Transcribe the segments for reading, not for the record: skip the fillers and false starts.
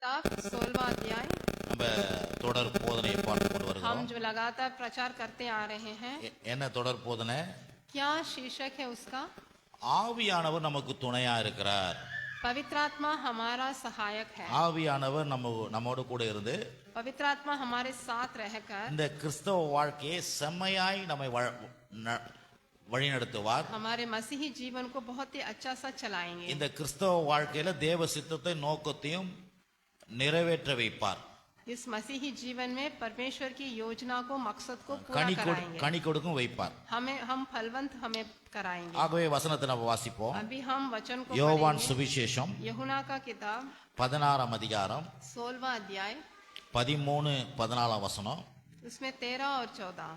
16वां अध्याय। நம்ம தொடர் போதனையை பார்த்து கொண்டு हम வருகிறோம். जो लगातार प्रचार करते आ रहे हैं, என்ன தொடர் போதனை? क्या शीर्षक है उसका? ஆவியானவர் நமக்கு துணையா இருக்கிறார். पवित्र आत्मा हमारा सहायक है। ஆவியானவர் நம்மோடு கூட இருந்து पवित्र आत्मा हमारे साथ रहकर இந்த கிறிஸ்தவ வாழ்க்கையை செம்மையாய் நம்மை வழிநடத்துவார். हमारे मसीही जीवन को बहुत ही अच्छा सा चलाएंगे। இந்த கிறிஸ்தவ வாழ்க்கையில தேவ சித்தத்தை நோக்கத்தையும் நிறைவேற்ற வைப்பார். इस मसीही जीवन में परमेश्वर की योजना को, मकसद को पूरा कराएंगे। கனி கொடுக்கும் வைப்பார். हम फलवंत हमें कराएंगे। ஆகவே வசனத்தை நம்ம வாசிப்போம். अभी हम वचन को யோவான் पढ़ेंगे। சுவிசேஷம் यूहन्ना का किताब 16ஆம் அதிகாரம் 16वां अध्याय, 13 14 வசனம். उसमें 13 और 14।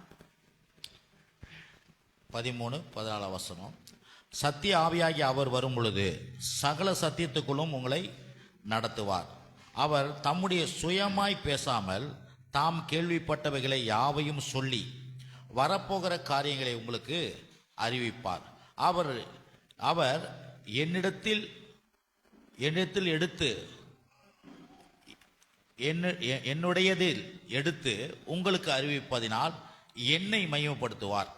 13 14 வசனம். சத்திய ஆவியாகி அவர் வரும் பொழுது சகல சத்தியத்துக்குள்ளும் உங்களை நடத்துவார். அவர் தம்முடைய சுயமாய் பேசாமல் தாம் கேள்விப்பட்டவைகளை யாவையும் சொல்லி வரப்போகிற காரியங்களை உங்களுக்கு அறிவிப்பார். அவர் என்னிடத்தில் எடுத்து என்னுடையதில் எடுத்து உங்களுக்கு அறிவிப்பதினால் என்னை மகிமைப்படுத்துவார்.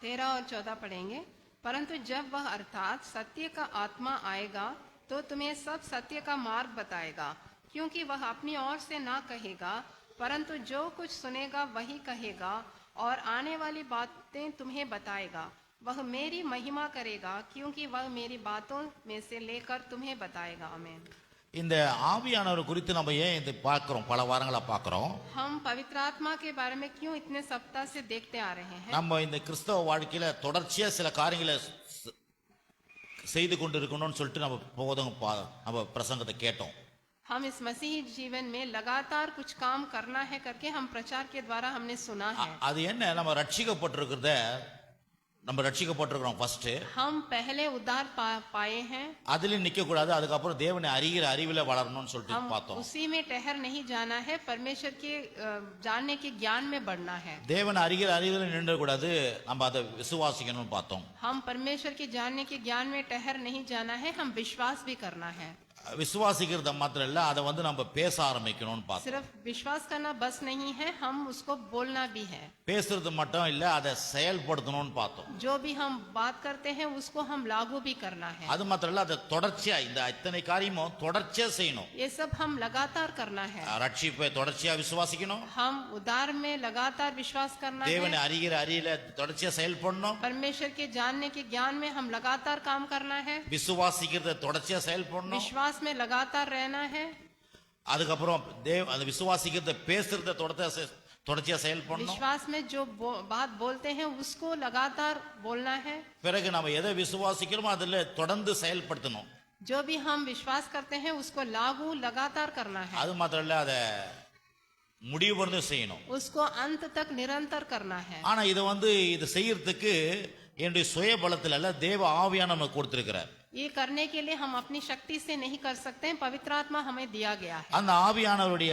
13 और 14 पढ़ेंगे। परंतु जब वह अर्थात सत्य का आत्मा आएगा तो तुम्हें सब सत्य का मार्ग बताएगा, क्योंकि वह अपनी ओर से ना कहेगा, परंतु जो कुछ सुनेगा वही कहेगा, और आने वाली बातें तुम्हें बताएगा। वह मेरी महिमा करेगा, क्योंकि वह मेरी बातों में से लेकर तुम्हें बताएगा। आमीन। இந்த ஆவியானவர் குறித்து நம்ம ஏன் இதை பார்க்கிறோம்? பல வாரங்களா பார்க்கிறோம். हम पवित्र आत्मा के बारे में क्यों इतने सप्ताह से देखते आ रहे हैं? நம்ம இந்த கிறிஸ்தவ வாழ்க்கையில தொடர்ச்சியா சில காரியங்களை செய்து கொண்டு இருக்கணும்னு சொல்லிட்டு நம்ம பிரசங்கத்தை கேட்டோம். हम इस मसीही जीवन में लगातार कुछ काम करना है करके हम प्रचार के द्वारा हमने सुना है। அது என்ன? நம்ம ரட்சிக்கப்பட்டிருக்கிறோம் ஃபர்ஸ்ட். हम पहले उद्धार पाए हैं। அதில நிக்க கூடாது. அதுக்கப்புறம் தேவனை அறிகிற அறிவில வளரணும்னு சொல்லிட்டு பார்த்தோம். उसी में ठहर नहीं जाना है, परमेश्वर के जानने के ज्ञान में बढ़ना है। தேவனை அறிகிற அறிவில நின்ற கூடாது, நம்ம அதை விசுவாசிக்கணும்னு பார்த்தோம். हम परमेश्वर के जानने के ज्ञान में ठहर नहीं जाना है, हम विश्वास भी करना है। விசுவாசிக்கிறது மாத்திரம் இல்ல, அதை நம்ம பேச ஆரம்பிக்கணும்னு பார்த்தோம். सिर्फ विश्वास करना बस नहीं है, हम उसको बोलना भी है। பேசுறது மட்டும் இல்ல, அதை செயல்படுத்தணும்னு பார்த்தோம். जो भी हम बात करते हैं उसको हम लागू भी करना है। அது மாத்திரம் இல்ல, அதை தொடர்ச்சியா இந்த இத்தனை காரியமும் தொடர்ச்சியா செய்யணும். ये सब हम लगातार करना है। ரட்சிப்பை தொடர்ச்சியா விசுவாசிக்கணும். हम उद्धार में लगातार विश्वास करना है। தேவனை அறிகிற அறிவில தொடர்ச்சியா செயல்படணும். परमेश्वर के जानने के ज्ञान में हम लगातार काम करना है। விசுவாசிக்கிறத தொடர்ச்சியா செயல்படணும். विश्वास में लगातार रहना है। அதுக்கப்புறம் அந்த விசுவாசிக்கிறத பேசுறத தொடர்ச்சியா செயல்படணும். विश्वास में जो बात बोलते हैं उसको लगातार बोलना है। பிறகு நம்ம எதை விசுவாசிக்கிறோமோ அதுல தொடர்ந்து செயல்படுத்தணும். जो भी हम विश्वास करते हैं उसको लागू लगातार करना है। அது மாத்திரம் இல்ல, அதை முடிவு பண்ணி செய்யணும். उसको अंत तक निरंतर करना है। ஆனா இது செய்யறதுக்கு என்னுடைய சுய பலத்துல அல்ல, தேவ ஆவியானவர் நமக்கு கொடுத்திருக்கிறார். ये करने के लिए हम अपनी शक्ति से नहीं कर सकते हैं, पवित्र आत्मा हमें दिया गया है। அந்த ஆவியானவருடைய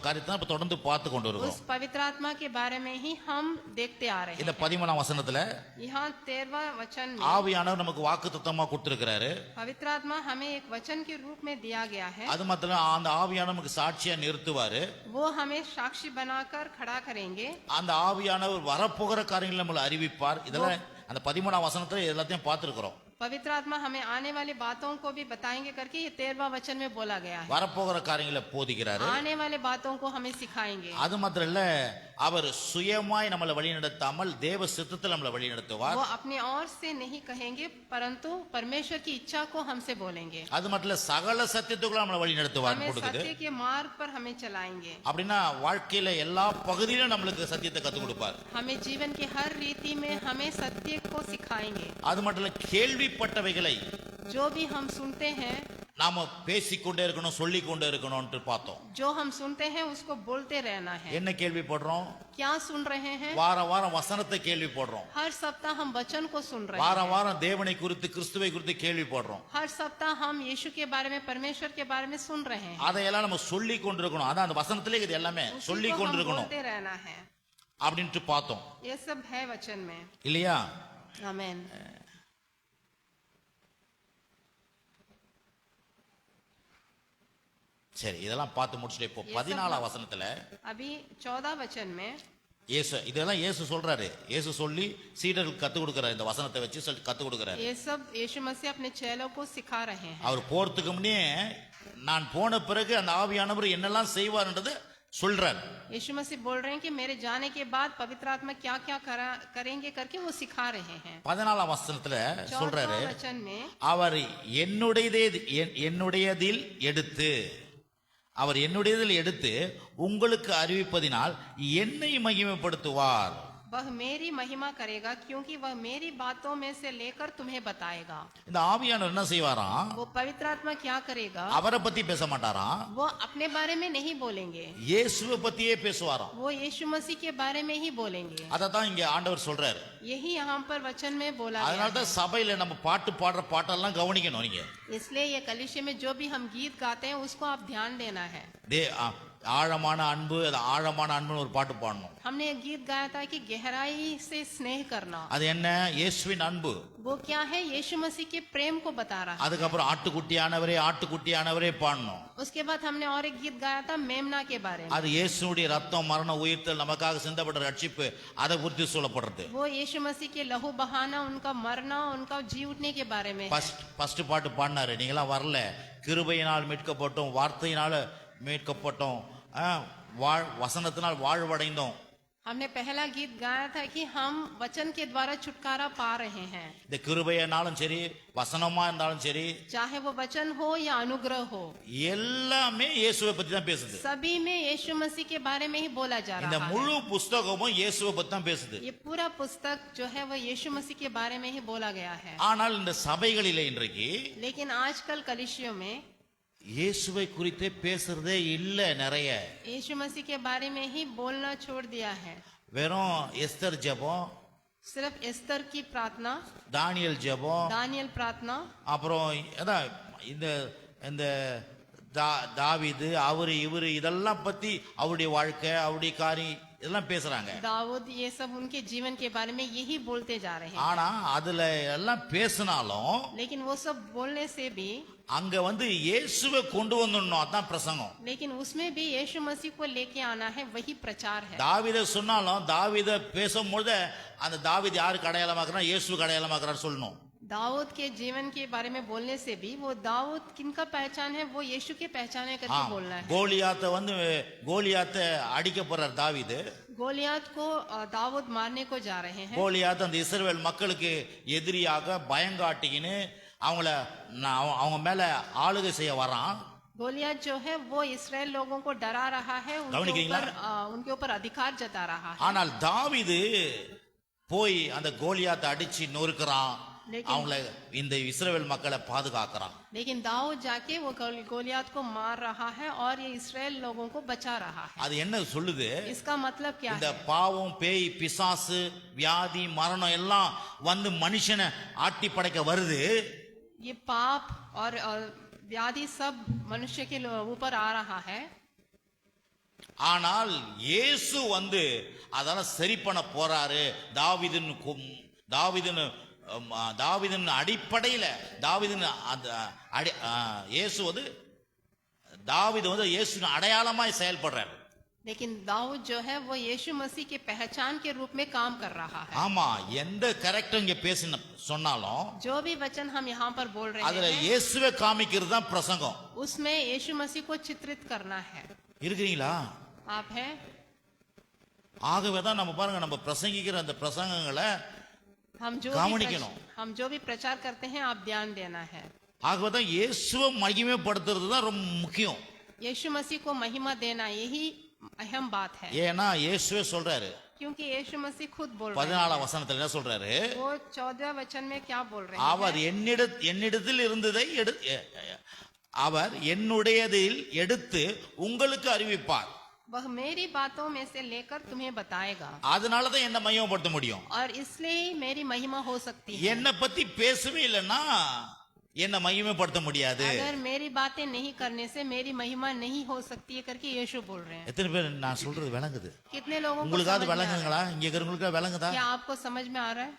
காரியத்தை நம்ம தொடர்ந்து பார்த்து கொண்டு இருக்கோம். उस पवित्र आत्मा के बारे में ही हम देखते आ रहे हैं। இந்த 13ஆம் வசனத்துல यहाँ 13वां वचन में ஆவியானவர் நமக்கு வாக்குத்தத்தமா கொடுத்திருக்கிறாரு. पवित्र आत्मा हमें एक वचन के रूप में दिया गया है। அது மாத்திரம் அந்த ஆவியானவர் நமக்கு சாட்சியா நிறுத்துவாரு. वो हमें साक्षी बनाकर खड़ा करेंगे। அந்த ஆவியானவர் வரப்போகிற காரியங்களை நம்மள அறிவிப்பார். இதெல்லாம் அந்த 13ஆம் வசனத்துல எல்லாத்தையும் பார்த்திருக்கிறோம். पवित्र आत्मा हमें आने वाली बातों को भी बताएंगे करके ये 13वां वचन में बोला गया है। வரப்போகிற காரியங்களை போதிக்கிறாரு. आने वाले बातों को हमें सिखाएंगे। அது மாத்திரம் இல்ல, அவர் சுயமாய் நம்மளை வழி நடத்தாமல் தேவ சித்தத்தில் நம்மளை வழி நடத்துவார். वो अपने ओर से नहीं कहेंगे, परंतु परमेश्वर की इच्छा को हमसे बोलेंगे। அது மட்டும் இல்ல, சகல சத்தியத்துக்குள்ள நம்மளை வழி நடத்துவார். हमें सत्य के मार्ग पर हमें चलाएंगे। அப்படின்னா வாழ்க்கையில எல்லா பகுதியிலும் நம்மளுக்கு சத்தியத்தை கத்து கொடுப்பார். हमें जीवन की हर रीति में हमें सत्य को सिखाएंगे। அது மட்டும் இல்ல, கேள்விப்பட்டவைகளை जो भी हम सुनते हैं நாம பேசிக்கொண்டே இருக்கணும், சொல்லிக் கொண்டே இருக்கணும்னு பார்த்தோம். जो हम सुनते हैं उसको बोलते रहना है। என்ன கேள்விப்படுறோம்? क्या सुन रहे हैं? வாரம் வசனத்தை கேள்விப்படுறோம். हर सप्ताह हम वचन को सुन रहे हैं। வாரம் தேவனை குறித்து கிறிஸ்துவை குறித்து கேள்விப்படுறோம். हर सप्ताह हम यीशु के बारे में, परमेश्वर के बारे में सुन रहे हैं। அதையெல்லாம் நம்ம சொல்லிக் கொண்டிருக்கணும். அதான் அந்த வசனத்திலே இது எல்லாமே சொல்லிக் கொண்டிருக்கணும் बोलते रहना है அப்படின்ட்டு பார்த்தோம். ये सब है वचन में। இல்லையா? आमीन। சரி, இதெல்லாம் பார்த்து முடிச்சுட்டு இப்போ 14ஆம் வசனத்துல अभी 14 वचन में இயேசு இதெல்லாம் இயேசு சொல்றாரு. இயேசு சொல்லி சீடர்களுக்கு கத்து கொடுக்கறாரு. இந்த வசனத்தை வச்சு சொல்லி கத்து கொடுக்கறாரு. ये सब यीशु मसीह अपने चेलों को सिखा रहे हैं। அவர் போறதுக்கு முன்னே நான் போன பிறகு அந்த ஆவியானவர் என்னெல்லாம் செய்வார்ன்றதை சொல்றாரு. यीशु मसीह बोल रहे हैं कि मेरे जाने के बाद पवित्र आत्मा क्या क्या करेंगे करके वो सिखा रहे हैं। 14ஆம் வசனத்துல சொல்றாரு, 14 वचन में அவர் என்னுடையதில் எடுத்து அவர் என்னுடையதில் எடுத்து உங்களுக்கு அறிவிப்பதினால் என்னை மகிமைப்படுத்துவார். वह मेरी महिमा करेगा क्योंकि वह मेरी बातों में से लेकर तुम्हें बताएगा। இந்த ஆவியானவர் என்ன செய்வாராம்? वो पवित्र आत्मा क्या करेगा? அவரை பத்தி பேச மாட்டாராம், वो अपने बारे में नहीं बोलेंगे, இயேசுவை பத்தியே பேசுவாராம். वो यीशु मसीह के बारे में ही बोलेंगे। அததான் இங்க ஆண்டவர் சொல்றாரு. यही यहाँ पर वचन में बोला गया அதனால தான் சபையில நம்ம பாட்டு பாடுற பாட்டெல்லாம் கவனிக்கணும் நீங்க. है। इसलिए ये कलीसिया में जो भी हम गीत गाते हैं उसको आप ध्यान देना है। ஆழமான அன்பு, அது ஆழமான அன்புன்னு ஒரு பாட்டு பாடணும். हमने एक गीत गाया था कि गहराई से स्नेह करना। அது என்ன? இயேசுவின் அன்பு. वो क्या है? यीशु मसीह के प्रेम को बता रहा है। அதுக்கப்புறம் ஆட்டுக்குட்டியானவரே பாடணும். उसके बाद हमने और एक गीत गाया था मेमना के बारे में। அது இயேசுடைய ரத்தம், மரணம், உயிர்த்தல், நமக்காக சிந்தப்பட்ட ரட்சிப்பு, அதை குறித்து சொல்லப்படுறது. वो यीशु मसीह के लहू बहाना, उनका मरना, उनका जी उठने के बारे में। ஃபர்ஸ்ட் பாட்டு பாடினாரு. நீங்களாம் வரல. கிருபையினால் மீட்கப்பட்டோம், வார்த்தையினால மீட்கப்பட்டோம், வசனத்தினால் வாழ்வடைந்தோம். हमने पहला गीत गाया था कि हम वचन के द्वारा छुटकारा पा रहे हैं। இந்த கிருபையானாலும் சரி, வசனமா இருந்தாலும் சரி, चाहे वो वचन हो या अनुग्रह हो, எல்லாமே இயேசுவை பத்தி தான் பேசுது. सभी में यीशु मसीह के बारे में ही बोला जा இந்த रहा है। முழு புஸ்தகமும் இயேசுவை பத்தி தான் பேசுது. ये पूरा पुस्तक जो है वो यीशु मसीह के बारे में ही बोला गया है। ஆனால் இந்த சபைகளிலே இன்றைக்கு लेकिन आजकल कलीसियों में இயேசுவை குறித்தே பேசுறதே இல்ல. நிறைய यीशु मसीह के बारे में ही बोलना छोड़ दिया है। வெறும் எஸ்தர் ஜெபம், सिर्फ एस्तर की प्रार्थना, தானியேல் ஜெபம், दानियल प्रार्थना, அப்புறம் அதான் இந்த இந்த தாவீது, அவரு இவரு, இதெல்லாம் பத்தி அவருடைய வாழ்க்கை, அவருடைய காரியம் இதெல்லாம் பேசுறாங்க. दाऊद, ये सब उनके जीवन के बारे में यही बोलते जा रहे हैं। ஆனா அதுல எல்லாம் பேசினாலும் लेकिन वो सब बोलने से भी அங்க இயேசுவை கொண்டு வந்துடணும். அதான் பிரசங்கம். लेकिन उसमें भी यीशु मसीह को लेके आना है, वही प्रचार है। தாவீத சொன்னாலும் தாவீத பேசும்போது அந்த தாவீது யாருக்கு அடையாளமாக்குறா? இயேசுவுக்கு அடையாளமாக்குறான்னு சொல்லணும். दाऊद के जीवन के बारे में बोलने से भी वो दाऊद किनका पहचान है, वो यीशु के पहचान है करके बोलना है। கோலியாத்தை அடிக்க போறார் தாவீது. गोलियात को दाऊद मारने को जा रहे हैं। கோலியாத் அந்த இஸ்ரவேல் மக்களுக்கு எதிரியாக பயங்காட்டிக்கின்னு அவங்க மேல ஆளுகை செய்ய வரான். गोलियात जो है वो इसराइल लोगों को डरा रहा है, उनके ऊपर अधिकार जता रहा है। ஆனால் தாவீது போய் அந்த கோலியாத்தை அடிச்சு நொறுக்குறான். அவங்கள இந்த இஸ்ரவேல் மக்களை பாதுகாக்கிறான். लेकिन दाऊद जाके वो गोलियात को मार रहा है और ये इसराइल लोगों को बचा रहा है। அது என்ன சொல்லுது? इसका मतलब क्या है? இந்த பாவம், பேய், பிசாசு, வியாதி, மரணம் எல்லாம் மனுஷனை ஆட்டி படைக்க வருது. ये पाप और व्याधि सब मनुष्य के ऊपर आ रहा है। ஆனால் இயேசு அதெல்லாம் சரி பண்ண போறாரு. தாவீதின் அடிப்படையில இயேசு தாவீது இயேசுவின் அடையாளமாய் செயல்படுறாரு. लेकिन दाऊद जो है वो यीशु मसीह के पहचान के रूप में काम कर रहा है। ஆமா, எந்த கரெக்டர் இங்க சொன்னாலும் जो भी वचन हम यहाँ पर बोल रहे அதுல हैं இயேசுவை காமிக்கிறது தான் பிரசங்கம். उसमें यीशु मसीह को चित्रित करना है। இருக்கிறீங்களா? आप है? ஆகவே தான் நம்ம பாருங்க, நம்ம பிரசங்கிக்கிற அந்த பிரசங்கங்களை हम जो भी प्रचार करते हैं आप ध्यान देना है। ஆகவே தான் இயேசுவை மகிமைப்படுத்துறது தான் ரொம்ப முக்கியம். यीशु मसीह को महिमा देना यही अहम बात है। ஏன்னா இயேசுவே சொல்றாரு. क्योंकि यीशु मसीह खुद बोल रहे हैं। 14ஆம் வசனத்துல என்ன சொல்றாரு? वो 14 वचन में क्या बोल रहे हैं? அவர் என்னிடத்தில் இருந்ததை அவர் என்னுடையதில் எடுத்து உங்களுக்கு அறிவிப்பார். वह मेरी बातों में से लेकर तुम्हें बताएगा। அதனால தான் என்ன மகிமைப்படுத்த முடியும். और इसलिए मेरी महिमा हो सकती है। என்ன பத்தி பேசவே இல்லைன்னா என்ன மகிமைப்படுத்த முடியாது. अगर मेरी बातें नहीं करने से मेरी महिमा नहीं हो सकती है करके यीशु बोल रहे हैं। எத்தனை பேர் நான் சொல்றது விளங்குது? कितने लोगों को உங்களுக்காவது விளங்குங்களா? இங்க இருக்கிறவங்களுக்கு விளங்குதா? क्या आपको समझ में आ रहा है?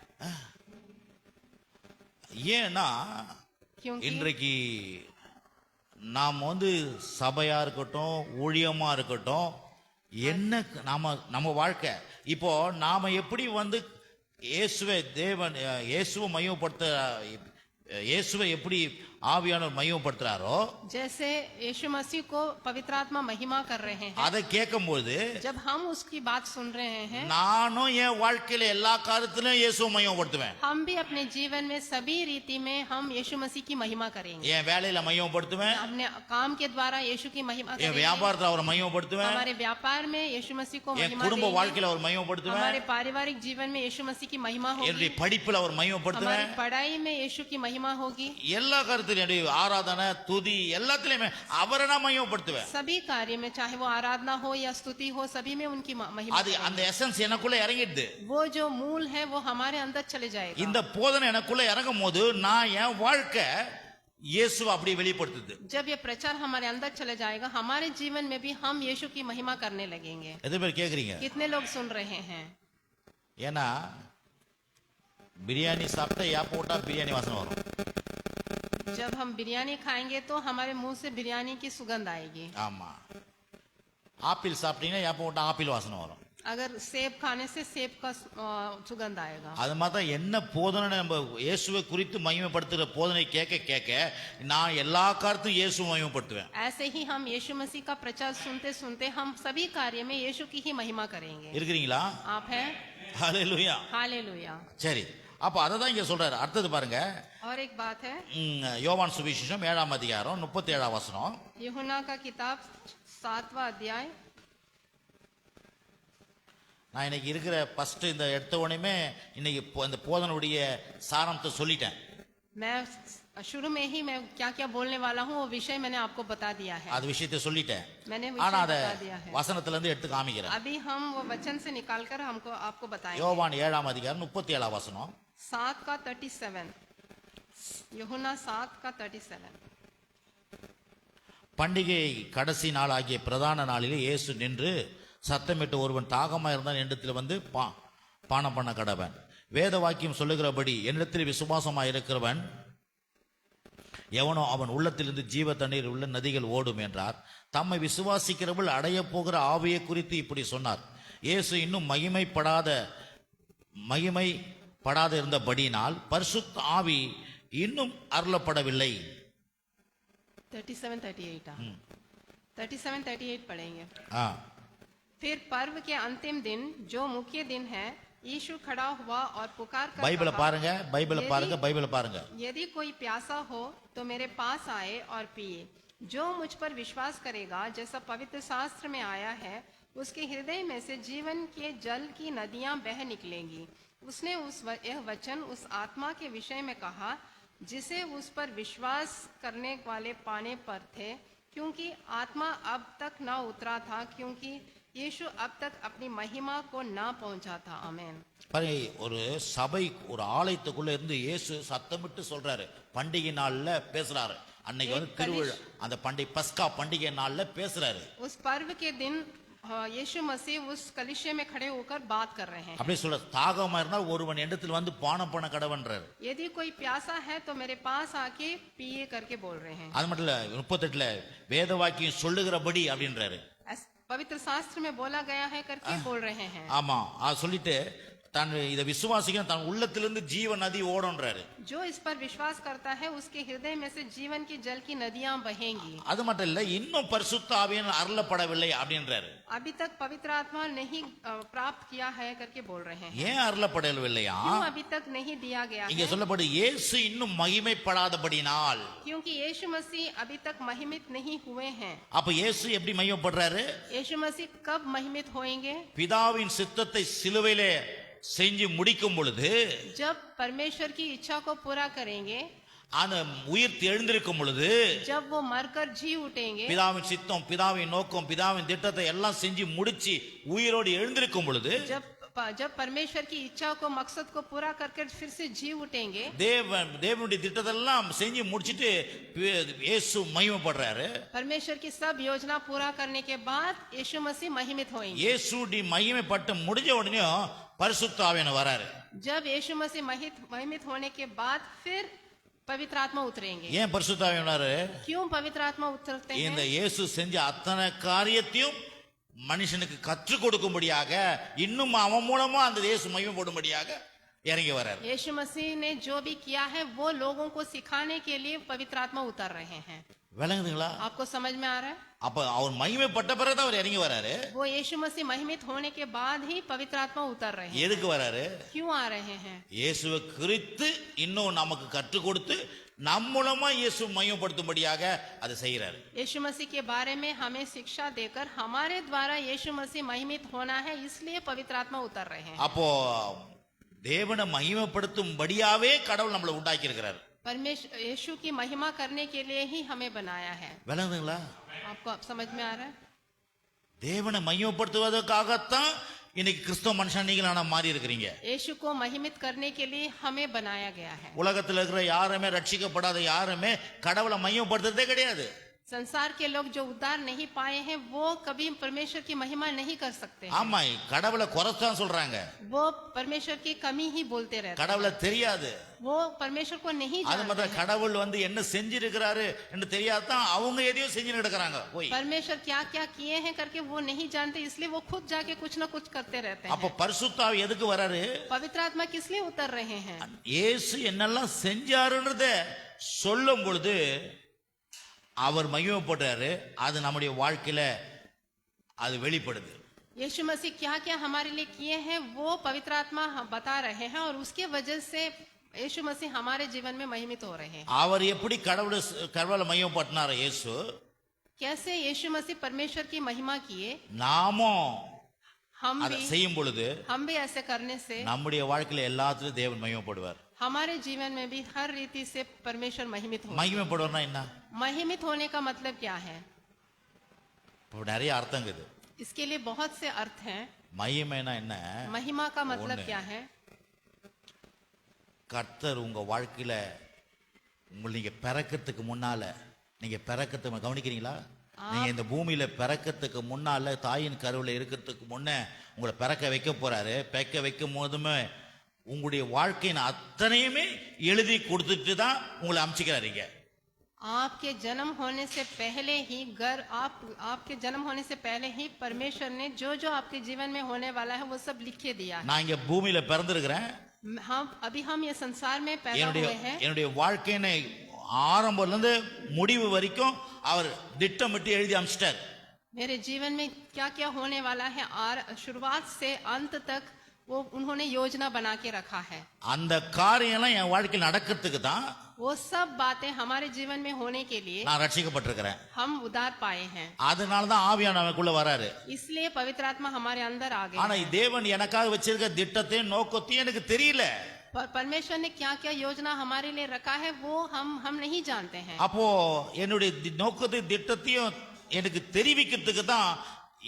ஏன்னா क्योंकि இன்றைக்கு நாம் வந்து சபையா இருக்கட்டும், ஊழியமா இருக்கட்டும், என்ன நம்ம வாழ்க்கை இப்போ நாம எப்படி வந்து இயேசுவை இயேசுவை எப்படி ஆவியானவர் மையப்படுத்துறாரோ, जैसे यीशु मसीह को पवित्र आत्मा महिमा कर रहे हैं, அதை கேட்கும்போது जब हम उसकी बात सुन रहे हैं, நானும் என் வாழ்க்கையில எல்லா காரியத்திலும் இயேசுவை மையப்படுத்துவேன். हम भी अपने जीवन में सभी रीति में हम यीशु मसीह की महिमा करेंगे. என் வேலையில மையப்படுத்துவேன், अपने काम के द्वारा यीशु की महिमा என் करेंगे, வியாபாரத்துல அவரை மையப்படுத்துவேன், हमारे व्यापार में यीशु मसीह को என் महिमा குடும்ப देंगे, வாழ்க்கையில அவர் மையப்படுத்துவேன், हमारे पारिवारिक जीवन में यीशु मसीह की महिमा होगी, என்னுடைய படிப்புல அவர் हमारी மையப்படுத்துவேன், पढ़ाई में यीशु की महिमा होगी, எல்லா காரியத்திலும் என்னுடைய ஆராதனை துதி எல்லாத்திலுமே அவரை நான் மையப்படுத்துவேன். सभी कार्य में, चाहे वो आराधना हो या स्तुति हो, सभी में उनकी महिमा அது அந்த எசன்ஸ் எனக்குள்ள இறங்கிடுது. वो जो मूल है वो हमारे अंदर चले जाएगा. இந்த போதனை எனக்குள்ள இறங்கும் போது நான் என் வாழ்க்கை இயேசுவை அப்படியே வெளிப்படுத்துது. जब ये प्रचार हमारे अंदर चले जाएगा, हमारे जीवन में भी हम यीशु की महिमा करने लगेंगे. எத்தனை பேர் கேக்குறீங்க? कितने लोग सुन रहे हैं? ஏன்னா பிரியாணி சாப்பிட்டா ஏப்ப விட்டா பிரியாணி வாசனை வரும். जब हम बिरयानी खाएंगे तो हमारे मुंह से बिरयानी की सुगंध आएगी. ஆமா. ஆப்பிள் சாப்பிட்டீங்கன்னா ஏப்ப விட்டா ஆப்பிள் வாசனை வரும். अगर सेब खाने से सेब का सुगंध आएगा. அது மாதிரி தான் என்ன போதனை நம்ம இயேசுவை குறித்து மகிமைப்படுத்துகிற போதனை கேட்க கேட்க நான் எல்லா காரியத்தையும் இயேசுவை மகிமைப்படுத்துவேன். ऐसे ही हम यीशु मसीह का प्रचार सुनते सुनते हम सभी कार्य में यीशु की ही महिमा करेंगे. இருக்கிறீங்களா? आप हैं? ஹalleluya. हालेलुया. சரி, அப்ப அதை தான் இங்க சொல்றாரு. அடுத்தது பாருங்க, और एक बात है, யோவான் சுவிசேஷம் 7ஆம் அதிகாரம் 37ஆம் வசனம். यूहन्ना का किताब 7वां अध्याय. நான் இன்னைக்கு இருக்கிற ஃபர்ஸ்ட் இந்த எடுத்த உடனே இன்னைக்கு இந்த போதனுடைய சாரத்தை சொல்லிட்டேன். मैं शुरू में ही मैं क्या क्या बोलने वाला हूँ वो विषय मैंने आपको बता दिया है. அது விஷயத்தை சொல்லிட்டேன். मैंने ஆனா विषय அத बता दिया है. வசனத்துல இருந்து எடுத்து காமிக்கிறேன். अभी हम वो वचन से निकालकर आपको बताएंगे. யோவான் 7ஆம் அதிகாரம் 37ஆம் வசனம். 7 का 37. यूहन्ना 7 का 37. பண்டிகை கடைசி நாள் ஆகிய பிரதான நாளிலே இயேசு நின்று சத்தமிட்டு, ஒருவன் தாகமாக இருந்தான் என்னிடத்தில் வந்து பானம் பண்ண கடவன். வேத வாக்கியம் சொல்லுகிறபடி என்னிடத்தில் விசுவாசமாக இருக்கிறவன் எவனோ அவன் உள்ளத்திலிருந்து ஜீவ தண்ணீர் உள்ள நதிகள் ஓடும் என்றார். தம்மை விசுவாசிக்கிறவள் அடைய போகிற ஆவியை குறித்து இப்படி சொன்னார். இயேசு இன்னும் மகிமைப்படாத இருந்தபடியினால் பரிசுத்த ஆவி இன்னும் அருளப்படவில்லை. 37-38 पढ़ेंगे. फिर पर्व के अंतिम दिन जो मुख्य दिन है, यीशु खड़ा हुआ और पुकार कर பைபிளை பாருங்க, பைபிளை பாருங்க, பைபிளை பாருங்க. यदि कोई प्यासा हो तो मेरे पास आए और पिए. जो मुझ पर विश्वास करेगा, जैसा पवित्र शास्त्र में आया है, उसके हृदय में से जीवन के जल की नदियां बह निकलेंगी. उसने यह वचन उस आत्मा के विषय में कहा जिसे उस पर विश्वास करने वाले पाने पर थे, क्योंकि आत्मा अब तक न उतरा था, क्योंकि यीशु अब तक अपनी महिमा को न पहुंचा था. आमीन. பாருங்க, ஒரு சபை ஒரு ஆலயத்துக்குள்ள இருந்து இயேசு சத்தமிட்டு சொல்றாரு. பண்டிகை நாள்ல பேசுறாரு. அன்னைக்கு வந்து திருவிழா, அந்த பண்டிகை பஸ்கா பண்டிகை நாள்ல பேசுறாரு. उस पर्व के दिन यीशु मसीह उस कलीसिया में खड़े होकर बात कर रहे हैं. அப்படி சொல்ற, தாகமா இருந்தா ஒருவன் என்னிடத்தில் வந்து பானம் பண்ண கடவன்றாரு. यदि कोई प्यासा है तो मेरे पास आके पिए करके बोल रहे हैं. அது மட்டும் இல்ல, 38ல வேத வாக்கியம் சொல்லுகிறபடி அப்படின்றாரு. पवित्र शास्त्र में बोला गया है करके बोल रहे हैं. ஆமா, அது சொல்லிட்டு தான் இதை விசுவாசிக்க தன் உள்ளத்திலிருந்து ஜீவ நதி ஓடுன்றாரு. जो इस पर विश्वास करता है उसके हृदय में से जीवन की जल की नदियां बहेंगी. அது மட்டும் இல்ல, இன்னும் பரிசுத்த ஆவியானவர் அருளப்படவில்லை அப்படின்றாரு. अभी तक पवित्र आत्मा नहीं प्राप्त किया है करके बोल रहे हैं. ஏன் அருளப்படவில்லையா? क्यों अभी तक नहीं दिया गया இங்க है? சொல்லப்படு, இயேசு இன்னும் மகிமைப்படாதபடினால். क्योंकि यीशु मसीह अभी तक महिमित नहीं हुए हैं. அப்ப இயேசு எப்படி மகிமைப்படுறாரு? यीशु मसीह कब महिमित होंगे? பிதாவின் சித்தத்தை சிலுவையிலே செஞ்சு முடிக்கும் பொழுது, जब परमेश्वर की इच्छा को पूरा करेंगे, அந்த உயிர் எழுந்திருக்கும் பொழுது, जब वो मरकर जी उठेंगे, பிதாவின் சித்தம், பிதாவின் நோக்கம், பிதாவின் திட்டத்தை எல்லாம் செஞ்சு முடிச்சு உயிரோடு எழுந்திருக்கும் பொழுது, जब परमेश्वर की इच्छा को मकसद को पूरा करके फिर से जी उठेंगे, தேவனுடைய திட்டத்தை எல்லாம் செஞ்சு முடிச்சிட்டு இயேசு மகிமைப்படுறாரு. परमेश्वर की सब योजना पूरा करने के बाद यीशु मसीह महिमित होंगे. இயேசுடி மகிமைப்பட்டு முடிஞ்ச உடனே பரிசுத்த ஆவியானவர் வராரு. जब यीशु मसीह महिमित होने के बाद फिर पवित्र आत्मा उतरेंगे। ஏன் பரிசுத்த ஆவியானவர் क्यों पवित्र आत्मा उतरते हैं? இந்த இயேசு செஞ்ச அத்தனை காரியத்தையும் மனுஷனுக்கு கற்றுக் கொடுக்கும்படியாக இன்னும் அவன் மூலமா அந்த இயேசு மகிமைப்படும்படியாக இறங்கி வர்றாரு. यीशु मसीह ने जो भी किया है वो लोगों को सिखाने के लिए पवित्र आत्मा उतर रहे हैं। விளங்குதுங்களா? आपको समझ में आ रहा है? அப்ப அவர் மகிமைப்பட்ட பிறகு அவர் இறங்கி வராரு. वो यीशु मसीह महिमित होने के बाद ही पवित्र आत्मा उतर रहे हैं। எதுக்கு வராரு? क्यों आ रहे हैं? இயேசுவை குறித்து இன்னும் நமக்கு கற்றுக் கொடுத்து நம் மூலமா இயேசு மகிமைப்படுத்தும்படியாக அதை செய்யறாரு. यीशु मसीह के बारे में हमें शिक्षा देकर हमारे द्वारा यीशु मसीह महिमित होना है, इसलिए पवित्र आत्मा उतर रहे हैं। அப்போ தேவனை மகிமைப்படுத்தும்படியாவே கடவுள் நம்மளை உண்டாக்கி இருக்கிறார். परमेश्वर यीशु की महिमा करने के लिए ही हमें बनाया है। விளங்குதுங்களா? आपको समझ में आ रहा है? தேவனை மகிமைப்படுத்துவதற்காகத்தான் இன்னைக்கு கிறிஸ்தவ மனுஷன் நீங்களான மாறி இருக்கிறீங்க. यीशु को महिमित करने के लिए हमें बनाया गया है। உலகத்தில் இருக்கிற யாருமே ரட்சிக்கப்படாத யாருமே கடவுளை மையப்படுத்துறதே கிடையாது. संसार के लोग जो उद्धार नहीं पाए हैं वो कभी परमेश्वर की महिमा नहीं कर सकते हैं। ஆமா, கடவுளை குறைச்சான் சொல்றாங்க. वो परमेश्वर की कमी ही बोलते रहते हैं। கடவுளை தெரியாது. वो परमेश्वर को नहीं அது जानते மட்டும் கடவுள் என்ன செஞ்சிருக்கிறாரு என்று தெரியாதான் அவங்க எதையோ செஞ்சு நடக்கிறாங்க. போய் परमेश्वर क्या क्या किए हैं करके वो नहीं जानते, इसलिए वो खुद जाके कुछ ना कुछ करते रहते हैं। அப்ப பரிசுத்த ஆவி எதுக்கு வராரு? पवित्र आत्मा किस लिए उतर रहे हैं? இயேசு என்னெல்லாம் செஞ்சாருன்றத சொல்லும் பொழுது அவர் மகிமைப்படுறாரு. அது நம்முடைய வாழ்க்கையில அது வெளிப்படுது. यीशु मसीह क्या क्या हमारे लिए किए हैं वो पवित्र आत्मा बता रहे हैं, और उसके वजह से यीशु मसीह हमारे जीवन में महिमित हो रहे हैं। அவர் எப்படி கடவுளை மகிமைப்படுத்தினார் இயேசு? कैसे यीशु मसीह परमेश्वर की महिमा किए? நாமும் हम அதை भी செய்யும் பொழுது ऐसे करने से நம்முடைய வாழ்க்கையில எல்லாத்துலயும் தேவன் மகிமைப்படுவார். हमारे जीवन में भी हर रीति से परमेश्वर महिमित हो। மகிமைப்படுவார்னா என்ன? महिमित होने का मतलब क्या है? இப்போ நிறைய அர்த்தம் இருக்குது. इसके लिए बहुत से अर्थ हैं। மகிமைனா என்ன? महिमा का मतलब क्या है? கர்த்தர் உங்க வாழ்க்கையில நீங்க பிறக்கிறதுக்கு முன்னால, நீங்க பிறக்கிறதுக்கு கவனிக்கிறீங்களா? நீங்க இந்த பூமியில பிறக்கிறதுக்கு முன்னால தாயின் கருவில இருக்கிறதுக்கு முன்ன உங்களை பிறக்க வைக்க போறாரு. பிறக்க வைக்கும் போதுமே உங்களுடைய வாழ்க்கையின் அத்தனையுமே எழுதி கொடுத்துட்டு தான் உங்களை அமைச்சிக்கிறாருங்க. आपके जन्म होने से पहले ही आपके जन्म होने से पहले ही परमेश्वर ने जो जो आपके जीवन में होने वाला है वो सब लिख के दिया है। நான் இங்க பூமியில பிறந்திருக்கிறேன். हम ये संसार में पैदा हुए हैं। என்னுடைய வாழ்க்கையினை ஆரம்பத்துல இருந்து முடிவு வரைக்கும் அவர் திட்டமிட்டு எழுதி அமைச்சிட்டார். मेरे जीवन में क्या क्या होने वाला है और शुरुआत से अंत तक वो उन्होंने योजना बना के रखा है। அந்த காரியம்லாம் என் வாழ்க்கையில் நடக்கிறதுக்கு தான் वो सब बातें हमारे जीवन में होने के लिए நான் ரட்சிக்கப்பட்டிருக்கிறேன். हम उद्धार पाए हैं। அதனால தான் ஆவியானவருக்குள்ள வராரு. इसलिए पवित्र आत्मा हमारे अंदर आ गए। ஆனா தேவன் எனக்காக வச்சிருக்க திட்டத்தையும் நோக்கத்தையும் எனக்கு தெரியல. परमेश्वर ने क्या क्या योजना हमारे लिए रखा है वो हम नहीं जानते हैं। அப்போ என்னுடைய நோக்கத்தையும் திட்டத்தையும் எனக்கு தெரிவிக்கிறதுக்கு தான்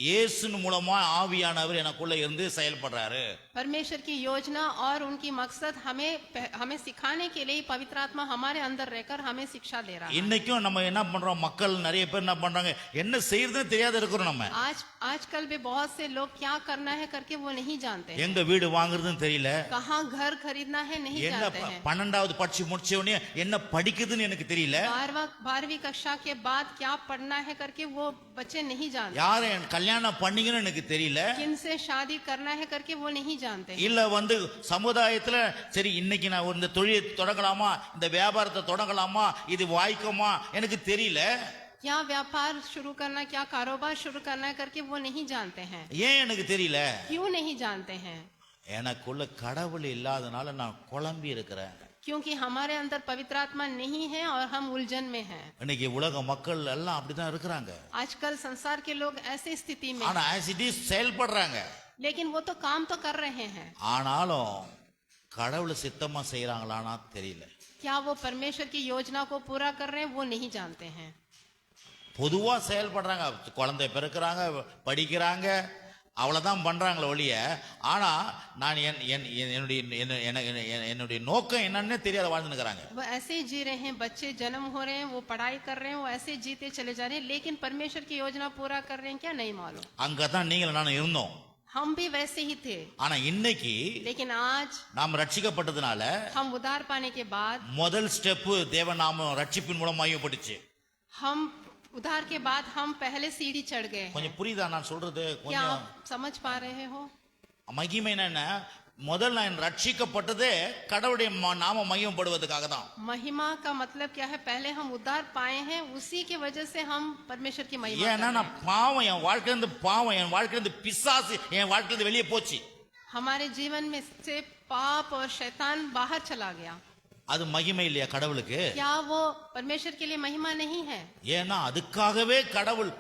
இயேசுவின் மூலமா ஆவியானவர் எனக்குள்ள இருந்து செயல்படுறாரு. परमेश्वर की योजना और उनकी मकसद हमें सिखाने के लिए पवित्र आत्मा हमारे अंदर रहकर हमें शिक्षा दे रहा है। இன்னைக்கும் நம்ம என்ன பண்றோம்? மக்கள் நிறைய பேர் என்ன பண்றாங்க? என்ன செய்யறதுன்னு தெரியாத இருக்கிறோம். நம்ம आजकल भी बहुत से लोग क्या करना है करके वो नहीं जानते हैं। எங்க வீடு வாங்குறதுன்னு தெரியல, कहाँ घर खरीदना है नहीं जानते हैं। 12வது படிச்சு முடிச்ச உடனே என்ன படிக்குதுன்னு எனக்கு தெரியல. 12वीं कक्षा के बाद क्या पढ़ना है करके वो बच्चे नहीं जानते। யாரை கல்யாணம் பண்ணீங்கன்னு எனக்கு தெரியல. किनसे शादी करना है करके वो नहीं जानते। இல்ல சமுதாயத்துல சரி இன்னைக்கு நான் இந்த தொழிலை தொடங்கலாமா, இந்த வியாபாரத்தை தொடங்கலாமா, இது வாய்க்குமா எனக்கு தெரியல. क्या व्यापार शुरू करना, क्या कारोबार शुरू करना है करके वो नहीं जानते हैं। ஏன் எனக்கு தெரியல? क्यों नहीं जानते हैं? எனக்குள்ள கடவுள் இல்லாதனால நான் குழம்பி இருக்கிறேன். क्योंकि हमारे अंदर पवित्र आत्मा नहीं है और हम उलझन में हैं। இன்னைக்கு உலக மக்கள் எல்லாம் அப்படிதான் இருக்கிறாங்க. आजकल संसार के लोग ऐसी स्थिति में ஆனா as it is செயல்படுறாங்க. लेकिन वो तो काम तो कर रहे हैं। ஆனாலும் கடவுள் சித்தமா செய்யறாங்களானா தெரியல. क्या वो परमेश्वर की योजना को पूरा कर रहे हैं वो नहीं जानते हैं। பொதுவா செயல்படுறாங்க. குழந்தை பிறக்கிறாங்க, படிக்கிறாங்க, அவ்வளவுதான் பண்றாங்களே ஒழிய, ஆனா நான் என்னுடைய நோக்கம் என்னன்னு தெரியாத வாழ்ந்துக்கிறாங்க. वो ऐसे ही जी रहे हैं, बच्चे जन्म हो रहे हैं, वो पढ़ाई कर रहे हैं, वो ऐसे जीते चले जा रहे हैं, लेकिन परमेश्वर की योजना पूरा कर रहे हैं क्या नहीं मालूम। அங்கதான் நீங்களும் நானும் இருந்தோம். हम भी वैसे ही थे, ஆனா இன்னைக்கு लेकिन आज நாம் ரட்சிக்கப்பட்டதுனால हम उद्धार पाने के बाद, முதல் ஸ்டெப் தேவ நாம ரட்சிப்பின் மூலம் மையப்பட்டுச்சு. हम उद्धार के बाद हम पहले सीढ़ी चढ़ गए हैं। கொஞ்சம் புரியுதா நான் சொல்றது? क्या கொஞ்சம் आप समझ पा रहे हो? மகிமை என்னன்னா, முதல் நான் ரட்சிக்கப்பட்டதே கடவுளுடைய நாம மையப்படுவதற்காக தான். महिमा का मतलब क्या है? पहले हम उद्धार पाए हैं, उसी की वजह से हम परमेश्वर की महिमा ஏன்னா कर நான் பாவம், என் வாழ்க்கையிலிருந்து பாவம், என் வாழ்க்கையிலிருந்து பிசாசு என் வாழ்க்கையிலிருந்து வெளியே போச்சு. हमारे जीवन में से पाप और शैतान बाहर चला गया। அது மகிமை இல்லையா கடவுளுக்கு? क्या वो परमेश्वर के लिए महिमा नहीं है? ஏன்னா அதுக்காகவே கடவுள்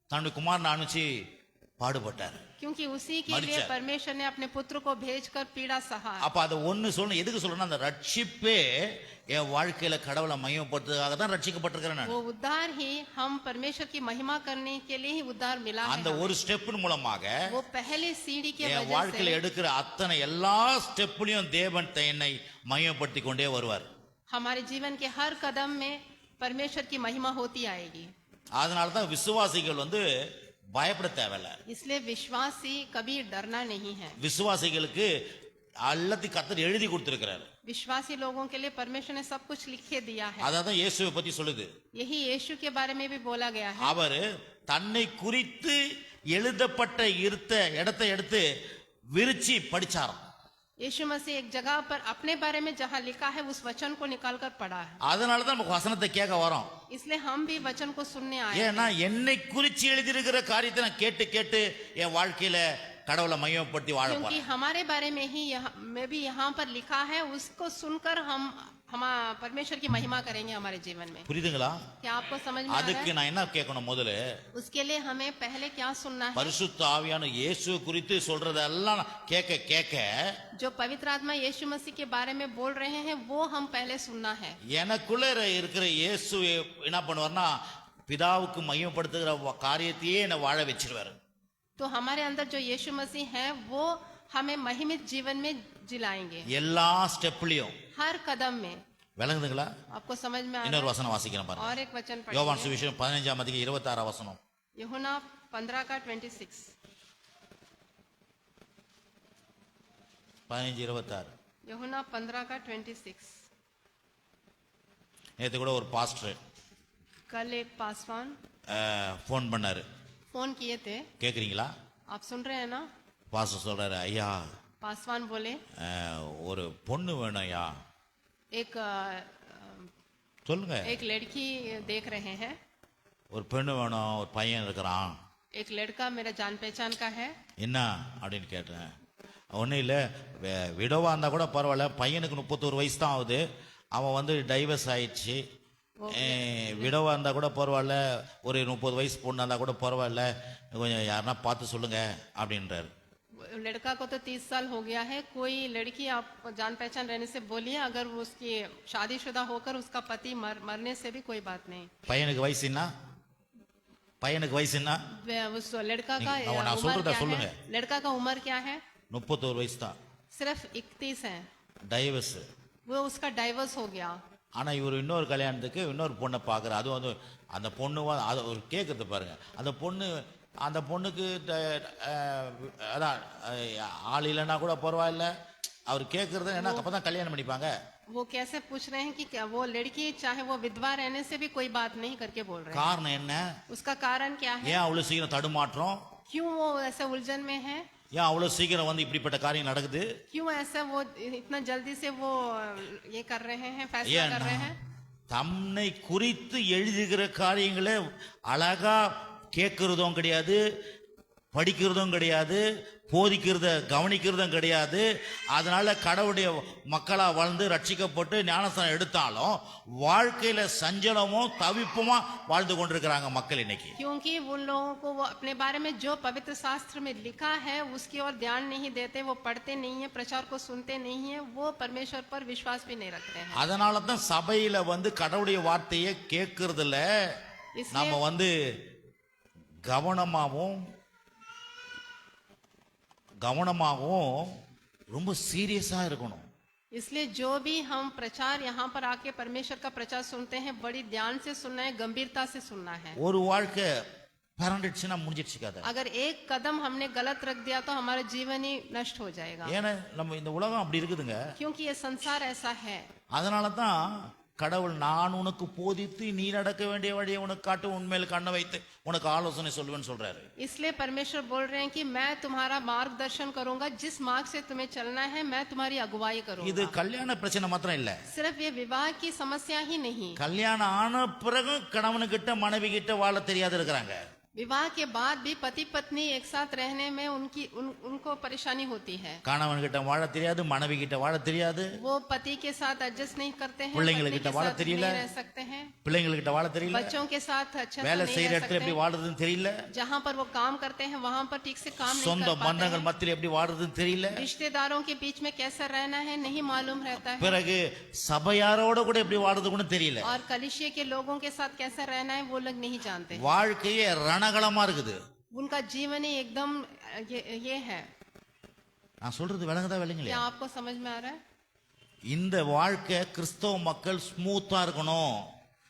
தன்னுடைய குமாரனை அனுப்பிச்சு பாடுபட்டார். क्योंकि उसी के मरिचा। लिए परमेश्वर ने अपने पुत्र को भेजकर पीड़ा सहा। அப்ப அதை ஒண்ணு சொல்லணும். எதுக்கு சொல்லணும்? அந்த ரட்சிப்பே என் வாழ்க்கையில கடவுளை மையப்படுத்துறதுக்காக தான் ரட்சிக்கப்பட்டிருக்கிறேன் நான். वो उद्धार ही हम परमेश्वर की महिमा करने के लिए ही उद्धार मिला है அந்த हमें। ஒரு ஸ்டெப்பின் மூலமாக वो पहले सीढ़ी के என் वजह வாழ்க்கையில से எடுக்கிற அத்தனை எல்லா ஸ்டெப்லயும் தேவன் என்னை மையப்படுத்தி கொண்டே வருவார். हमारे जीवन के हर कदम में परमेश्वर की महिमा होती आएगी। அதனால தான் விசுவாசிகள் பயப்பட தேவையில்ல. इसलिए विश्वासी कभी डरना नहीं है। விசுவாசிகளுக்கு எல்லாத்தையும் கர்த்தர் எழுதி கொடுத்திருக்கிறார். विश्वासी लोगों के लिए परमेश्वर ने सब कुछ लिखे दिया है। அதான் இயேசுவை பத்தி சொல்லுது. यही यीशु के बारे में भी बोला गया है। அவர் தன்னை குறித்து எழுதப்பட்ட இடத்தை எடுத்து விரிச்சி படிச்சாராம். यीशु मसीह एक जगह पर अपने बारे में जहाँ लिखा है उस वचन को निकालकर पढ़ा है। அதனால தான் நமக்கு வசனத்தை கேட்க வரோம். इसलिए हम भी वचन को सुनने आए ஏன்னா என்னை குறித்து எழுதியிருக்கிற காரியத்தை நான் கேட்டு கேட்டு என் வாழ்க்கையில கடவுளை மையப்படுத்தி வாழ क्योंकि போறேன். हमारे बारे में ही मैं भी यहाँ पर लिखा है, उसको सुनकर हम परमेश्वर की महिमा करेंगे हमारे जीवन में। புரியுதுங்களா? क्या आपको समझ में आ रहा அதுக்கு है? நான் என்ன கேட்கணும்? முதல்ல उसके लिए हमें पहले क्या सुनना है? பரிசுத்த ஆவியான இயேசு குறித்து சொல்றதெல்லாம் கேட்க கேட்க जो पवित्र आत्मा यीशु मसीह के बारे में बोल रहे हैं वो हम पहले सुनना है। எனக்குள்ள இருக்கிற இயேசு என்ன பண்ணுவார்னா, பிதாவுக்கு மையப்படுத்துகிற காரியத்தையே என்னை வாழ வச்சிருவாரு. तो हमारे अंदर जो यीशु मसीह है वो हमें महिमित जीवन में जिलाएंगे, எல்லா ஸ்டெப்லயும். हर कदम में। விளங்குதுங்களா? आपको समझ में आ இன்னொரு रहा है? வசனம் வாசிக்கிறேன் பாருங்க. और एक वचन யோவான் पढ़ेंगे, சுவிசேஷம் 15ஆம் அதிகாரம் 26ஆம் வசனம். यूहन्ना 15 का 26। 15:26. यूहन्ना 15 का 26। நேற்று கூட ஒரு பாஸ்டர் कल एक पासवान ஃபோன் பண்ணாரு. फोन किए थे, கேக்குறீங்களா? आप सुन रहे हैं ना? பாஸ்டர் சொல்றாரு, ஐயா पासवान बोले ஒரு பொண்ணு வேணும் ஐயா. एक சொல்லுங்க. एक लड़की देख रहे हैं, ஒரு பெண்ணு வேணும், ஒரு பையன் இருக்கிறான். एक लड़का मेरा जान पहचान का है। என்ன அப்படின்னு கேட்டேன். ஒன்றும் இல்லை, விடவா இருந்தால் கூட பரவாயில்ல, பையனுக்கு 31 வயசு தான் ஆகுது, அவன் டைவர்ஸ் ஆயிடுச்சு. விடவா இருந்தால் கூட பரவாயில்ல, ஒரு 30 வயசு பொண்ணு இருந்தால் கூட பரவாயில்ல, கொஞ்சம் யாருன்னா பார்த்து சொல்லுங்க அப்படின்றாரு. लड़का को तो 30 साल हो गया है, कोई लड़की आप जान पहचान रहने से बोलिए, अगर वो उसकी शादीशुदा होकर उसका पति मरने से भी कोई बात नहीं। பையனுக்கு வயசு என்ன? பையனுக்கு வயசு என்ன? उस लड़का का நான் उम्र சொல்றத क्या சொல்லுங்க. है? लड़का का उम्र क्या है? 31 வயசு தான். सिर्फ 31 है। டைவர்ஸ். वो उसका डाइवर्स हो गया। ஆனா இவர் இன்னொரு கல்யாணத்துக்கு இன்னொரு பொண்ணை பார்க்குறாரு. அதுவும் அந்த பொண்ணு அது ஒரு கேட்கறது பாருங்க. அந்த பொண்ணுக்கு அதான் ஆள் இல்லைன்னா கூட பரவாயில்ல, அவர் கேட்கறது என்ன, அப்பதான் கல்யாணம் பண்ணிப்பாங்க. वो कैसे पूछ रहे हैं कि क्या वो लड़की चाहे वो विधवा रहने से भी कोई बात नहीं करके बोल रहे हैं? காரணம் என்ன? उसका कारण क्या है? ஏன் அவ்வளவு சீக்கிரம் தடுமாற்றம்? क्यों वो ऐसे उलझन में है? ஏன் அவ்வளவு சீக்கிரம் இப்படிப்பட்ட காரியம் நடக்குது? क्यों ऐसा वो इतना जल्दी से वो ये कर रहे हैं, फैसला कर रहे हैं? தன்னை குறித்து எழுதுகிற காரியங்களை அழகா கேட்கறதும் கிடையாது, படிக்கிறதும் கிடையாது, போதிக்கிறத கவனிக்கிறதும் கிடையாது. அதனால கடவுளுடைய மக்களா வாழ்ந்து ரட்சிக்கப்பட்டு ஞானஸ்தானம் எடுத்தாலும் வாழ்க்கையில சஞ்சலமும் தவிப்புமா வாழ்ந்து கொண்டிருக்கிறாங்க மக்கள் இன்னைக்கு. क्योंकि उन लोगों को वो अपने बारे में जो पवित्र शास्त्र में लिखा है उसकी ओर ध्यान नहीं देते, वो पढ़ते नहीं है, प्रचार को सुनते नहीं है, वो परमेश्वर पर विश्वास भी नहीं रखते हैं। அதனால தான் சபையில கடவுளுடைய வார்த்தையை கேட்கறதுல நம்ம கவனமாகவும் ரொம்ப சீரியஸா இருக்கணும். इसलिए जो भी हम प्रचार यहाँ पर आके परमेश्वर का प्रचार सुनते हैं, बड़ी ध्यान से सुनना है, गंभीरता से सुनना है। ஒரு வாழ்க்கை பரண்டுச்சுன்னா முடிஞ்சிடுச்சு கதை. अगर एक कदम हमने गलत रख दिया तो हमारा जीवन ही नष्ट हो जाएगा, ஏன்னா நம்ம இந்த உலகம் அப்படி இருக்குதுங்க. क्योंकि ये संसार ऐसा है। அதனால தான் கடவுள் நான் உனக்கு போதித்து நீ நடக்க வேண்டிய வழியை உனக்கு காட்டு உண்மையில கண்ணை வைத்து உனக்கு ஆலோசனை சொல்லுவேன்னு சொல்றாரு. इसलिए परमेश्वर बोल रहे हैं कि मैं तुम्हारा मार्गदर्शन करूंगा, जिस मार्ग से तुम्हें चलना है मैं तुम्हारी अगुवाई இது करूंगा। கல்யாண பிரச்சனை மாத்திரம் இல்ல, सिर्फ ये विवाह की समस्या ही नहीं, கல்யாணம் ஆன பிறகு கணவனுக்கிட்ட மனைவி கிட்ட வாழ தெரியாது இருக்கிறாங்க. विवाह के बाद भी पति पत्नी एक साथ रहने में उनको परेशानी होती है। கணவன்கிட்ட வாழ தெரியாது, மனைவி கிட்ட வாழ தெரியாது, वो पति के साथ एडजस्ट नहीं करते हैं, பிள்ளைங்களுக்கு पत्नी के வாழ साथ தெரியல, नहीं रह सकते हैं, பிள்ளைங்ககிட்ட வாழ தெரியல, बच्चों के साथ अच्छा से வேலை नहीं செய்யற रह இடத்துல எப்படி सकते, வாடுறதுன்னு தெரியல, जहाँ पर वो काम करते हैं वहाँ पर ठीक से काम नहीं சொந்த कर पाते பந்தங்கள் हैं, மத்தியில எப்படி வாடுறதுன்னு தெரியல, रिश्तेदारों के बीच में कैसा रहना है नहीं मालूम रहता है, பிறகு சபையாரோட கூட எப்படி வாடுறது கூட தெரியல. और कलिसिया के लोगों के साथ कैसा रहना है वो लोग नहीं जानते। வாழ்க்கையே ரணகளமா இருக்குது. उनका जीवन ही एकदम ये है। நான் சொல்றது விளங்குதா क्या விளங்கலையா? आपको समझ में आ रहा है? இந்த வாழ்க்கை கிறிஸ்தவ மக்கள் ஸ்மூத்தா இருக்கணும்,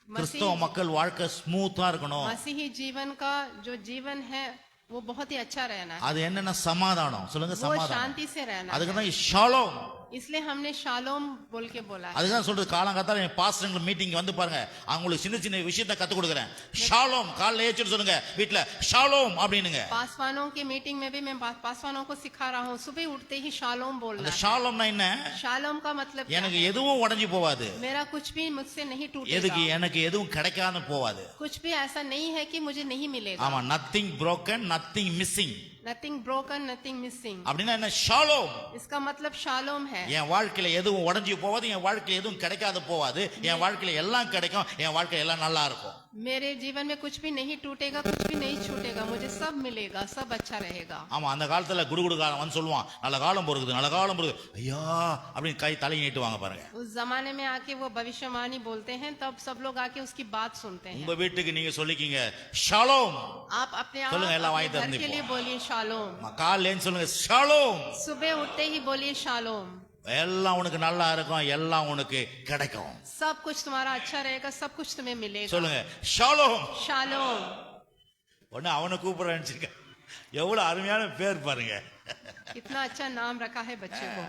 கிறிஸ்தவ மக்கள் வாழ்க்கை ஸ்மூத்தா இருக்கணும். मसीही जीवन का जो जीवन है वो बहुत ही अच्छा रहना है, அது என்னன்னா சமாதானம். சொல்லுங்க वो சமாதானம். शांति से रहना அதுக்கு है। தான் ஷாலோம். इसलिए हमने शालोम बोल के बोला है। அதுதான் சொல்றது. காலங்காத்தால என் பாஸ்டர்கள் மீட்டிங் வந்து பாருங்க, அவங்களுக்கு சின்ன சின்ன விஷயத்தை கத்து கொடுக்குறேன். ஷாலோம் காலைல ஏச்சுட்டு சொல்லுங்க வீட்ல ஷாலோம் அப்படினுங்க. पासवानों की मीटिंग में भी मैं पासवानों को सिखा रहा हूँ, सुबह उठते ही शालोम बोलना அந்த है। ஷாலோம்னா என்ன? शालोम का मतलब क्या எனக்கு है? எதுவும் உடைஞ்சு போவாது, मेरा कुछ भी मुझसे नहीं எதுக்கு टूटेगा, எனக்கு எதுவும் கிடைக்காம போவாது. कुछ भी ऐसा नहीं है कि मुझे नहीं मिलेगा। ஆமா, nothing broken, nothing missing. Nothing broken nothing missing, அப்படின்னா என்ன? ஷாலோம். इसका मतलब शालोम है। என் வாழ்க்கையில எதுவும் உடைஞ்சு போவாது, என் வாழ்க்கையில எதுவும் கிடைக்காது போவாது, என் வாழ்க்கையில எல்லாம் கிடைக்கும், என் வாழ்க்கையில எல்லாம் நல்லா இருக்கும். मेरे जीवन में कुछ भी नहीं टूटेगा, कुछ भी नहीं छूटेगा, मुझे सब मिलेगा, सब अच्छा रहेगा। ஆமா, அந்த காலத்துல குடுகுடுகாரன் வந்து சொல்லுவான், நல்ல காலம் பொறுக்குது, நல்ல காலம் பொறுக்குது, ஐயா அப்படின்னு கை தலை நீட்டுவாங்க பாருங்க. उस जमाने में आके वो भविष्यवाणी बोलते हैं, तब सब लोग आके उसकी बात सुनते हैं। உங்க வீட்டுக்கு நீங்க சொல்லிக்கிங்க ஷாலோம். आप अपने आप சொல்லுங்க, எல்லாம் வாங்கி अपने घर தந்து के लिए இப்போ. बोलिए शालोम, காலையில சொல்லுங்க ஷாலோம். सुबह उठते ही बोलिए शालोम, எல்லாம் உனக்கு நல்லா இருக்கும், எல்லாம் உனக்கு கிடைக்கும். सब कुछ तुम्हारा अच्छा रहेगा, सब कुछ तुम्हें मिलेगा। சொல்லுங்க ஷாலோம். शालोम। ஒண்ணு அவனை கூப்பிடுறேன்னு எவ்வளவு அருமையான பேர் பாருங்க. कितना अच्छा नाम रखा है बच्चे को।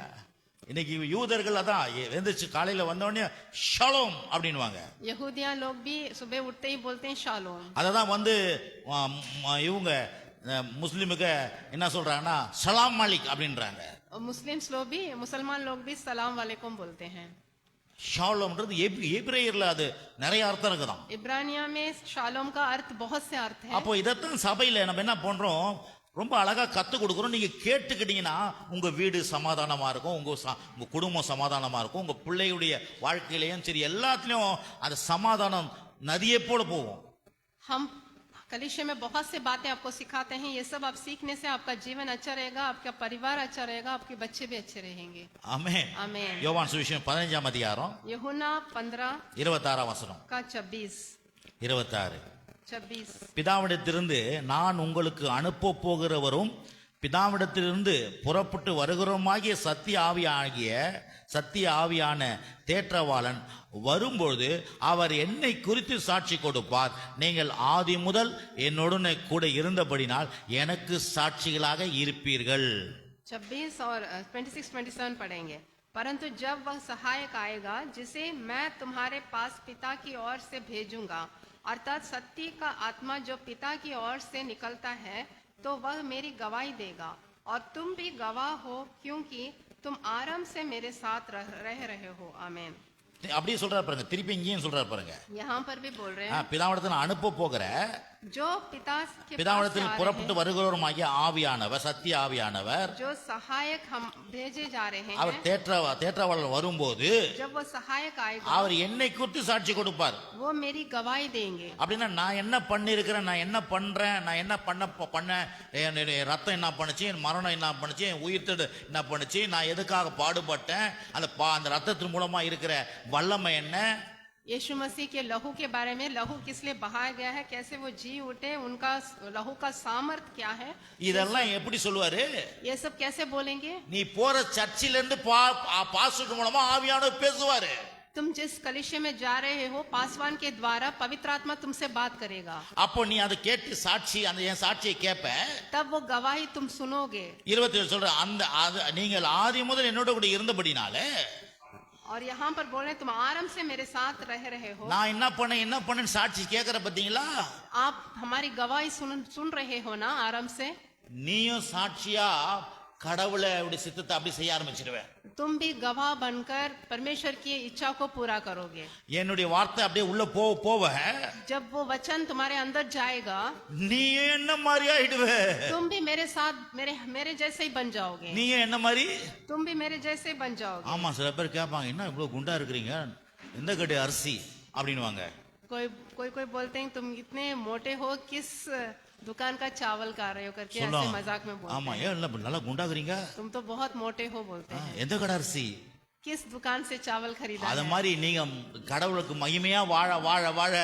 இன்னைக்கு யூதர்கள் அதான் எந்திரிச்சு காலையில வந்த உடனே ஷாலோம் அப்படின்னுவாங்க. यहूदियां लोग भी सुबह उठते ही बोलते हैं शालोम। அததான் வந்து இவங்க முஸ்லிமுக்கு என்ன சொல்றாங்கன்னா சலாம் மாலிக் அப்படின்றாங்க. और मुसलमान लोग भी सलाम वालेकुम बोलते हैं। ஷாலோம்ன்றது எபிரேயர்ல அது நிறைய அர்த்தம் இருக்குதாம். इब्रानिया में शालोम का अर्थ बहुत से अर्थ है। அப்போ இதத்தான் சபையில நம்ம என்ன பண்றோம், ரொம்ப அழகா கத்து கொடுக்குறோம். நீங்க கேட்டுக்கிட்டீங்கன்னா உங்க வீடு சமாதானமா இருக்கும், உங்க குடும்பம் சமாதானமா இருக்கும், உங்க பிள்ளையுடைய வாழ்க்கையிலையும் சரி எல்லாத்துலயும் அந்த சமாதானம் நதியை போல போகும். हम कलीसिया में बहुत से बातें आपको सिखाते हैं, ये सब आप सीखने से आपका जीवन अच्छा रहेगा, आपका परिवार अच्छा रहेगा, आपके बच्चे भी अच्छे रहेंगे। ஆமென். आमीन। யோவான் சுவிசேஷம் 15ஆம் அதிகாரம் यूहन्ना 15 26ஆம் வசனம். का 26 பிதாவிடத்திலிருந்து நான் உங்களுக்கு அனுப்ப போகிறவரும் பிதாவிடத்திலிருந்து புறப்பட்டு வருகிறோமாகிய சத்திய ஆவியான தேற்றவாளன் வரும்பொழுது அவர் என்னை குறித்து சாட்சி கொடுப்பார். நீங்கள் ஆதி முதல் என்னுடனே கூட இருந்தபடினால் எனக்கு சாட்சிகளாக இருப்பீர்கள். 26 और 26-27 पढ़ेंगे। परंतु जब वह सहायक आएगा जिसे मैं तुम्हारे पास पिता की ओर से भेजूंगा, अर्थात सत्य का आत्मा जो पिता की ओर से निकलता है, तो वह मेरी गवाही देगा और तुम भी गवाह हो, क्योंकि तुम आरंभ से मेरे साथ रह रहे हो। आमीन। அப்படியே சொல்றாரு பாருங்க, திருப்பி இங்கேயும் சொல்றாரு பாருங்க. यहाँ पर भी बोल रहे हैं, பிதாவிடத்தில் நான் அனுப்ப போகிற जो पिताविடத்தில் பிதாவிடத்தில் புறப்பட்டு வருகிறவருமாகிய ஆவியானவர், சத்திய ஆவியானவர், जो सहायक हम भेजे जा रहे அவர் हैं, தேற்றவாளர் வரும்போது जब वो सहायक आएगा அவர் என்னை குறித்து சாட்சி கொடுப்பார். वो मेरी गवाही देंगे। அப்படின்னா நான் என்ன பண்ணிருக்கிறேன், நான் என்ன பண்றேன், நான் என்ன பண்ண என் ரத்தம் என்ன பண்ணுச்சு, என் மரணம் என்ன பண்ணுச்சு, என் உயிர்த்தெடு என்ன பண்ணுச்சு, நான் எதுக்காக பாடுபட்டேன், அந்த ரத்தத்தின் மூலமா இருக்கிற வல்லமை என்ன, यीशु मसीह के लहू के बारे में, लहू किस लिए बहाया गया है, कैसे वो जी उठे, उनका लहू का सामर्थ क्या है, இதெல்லாம் எப்படி சொல்லுவாரு? ये सब कैसे बोलेंगे? நீ போற சர்ச்சில இருந்து பாஸ்டர் மூலமா ஆவியானவர் பேசுவாரு. तुम जिस कलिशे में जा रहे हो पासवान के द्वारा पवित्र आत्मा तुमसे बात करेगा, அப்போ நீ அதை கேட்டு சாட்சி அந்த என் சாட்சியை கேட்ப. तब वो गवाही तुम सुनोगे. 27 சொல்ற அந்த நீங்கள் ஆதி முதல் என்னோட கூட இருந்தபடினாலே, और यहाँ पर बोल रहे तुम आराम से मेरे साथ रहे हो. நான் என்ன பண்ணேன்னு சாட்சி கேட்கற பாத்தீங்களா? आप हमारी गवाही सुन रहे हो ना आराम से. நீயும் சாட்சியா கடவுளை அப்படி சித்தத்தை அப்படி செய்ய ஆரம்பிச்சிடுவேன். तुम भी गवाह बनकर परमेश्वर की इच्छा को पूरा करोगे. என்னுடைய வார்த்தை அப்படியே உள்ள போவ जब वो वचन तुम्हारे अंदर जाएगा, நீ என்ன மாதிரி ஆயிடுவே. तुम भी मेरे साथ मेरे जैसे ही बन जाओगे. நீ என்ன மாதிரி? तुम भी मेरे जैसे ही बन जाओगे. ஆமா, சில பேர் கேட்பாங்க, என்ன இவ்வளவு குண்டா இருக்கிறீங்க, எந்த கட்டி அரிசி அப்படின்னுவாங்க. कोई बोलते हैं तुम इतने मोटे हो, किस दुकान का चावल खा रहे हो करके ऐसे मजाक में बोलते हैं. ஆமா, ஏன் நல்லா குண்டாகிறீங்க, तुम तो बहुत मोटे हो बोलते हैं. எந்த கடை அரிசி, किस दुकान से चावल खरीदा அத है. மாதிரி நீங்க கடவுளுக்கு மகிமையா வாழ வாழ வாழ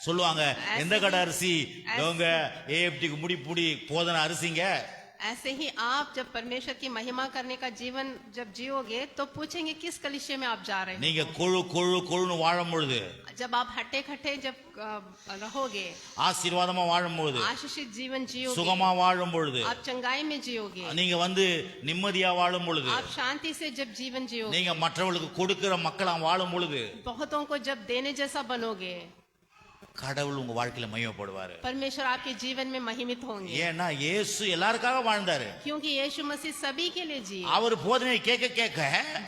சொல்லுவாங்க, எந்த கடை அரிசி, அவங்க ஏஎஃப்டிக்கு முடி போதன அரிசிங்க. ऐसे ही आप जब परमेश्वर की महिमा करने का जीवन जब जियोगे तो पूछेंगे किस कलिशे में आप जा रहे हो. நீங்க கொழுன்னு வாழும் பொழுது, जब आप हट्टे खट्टे जब रहोगे, ஆசீர்வாதமா வாழும் பொழுது, आशीषित जीवन जियोगे, சுகமா வாழும் பொழுது, आप चंगाई में जियोगे, நீங்க நிம்மதியா வாழும் பொழுது, आप शांति से जब जीवन जियोगे, நீங்க மற்றவங்களுக்கு கொடுக்கிற மக்களா வாழும் பொழுது, बहुतों को जब देने जैसा बनोगे, கடவுள் உங்க வாழ்க்கையில மகிமைப்படுவாரு. परमेश्वर आपके जीवन में महिमित होंगे. ஏன்னா இயேசு எல்லாருக்காக வாழ்ந்தாரு. क्योंकि यीशु मसीह सभी के लिए जिए. அவர் போதனை கேட்க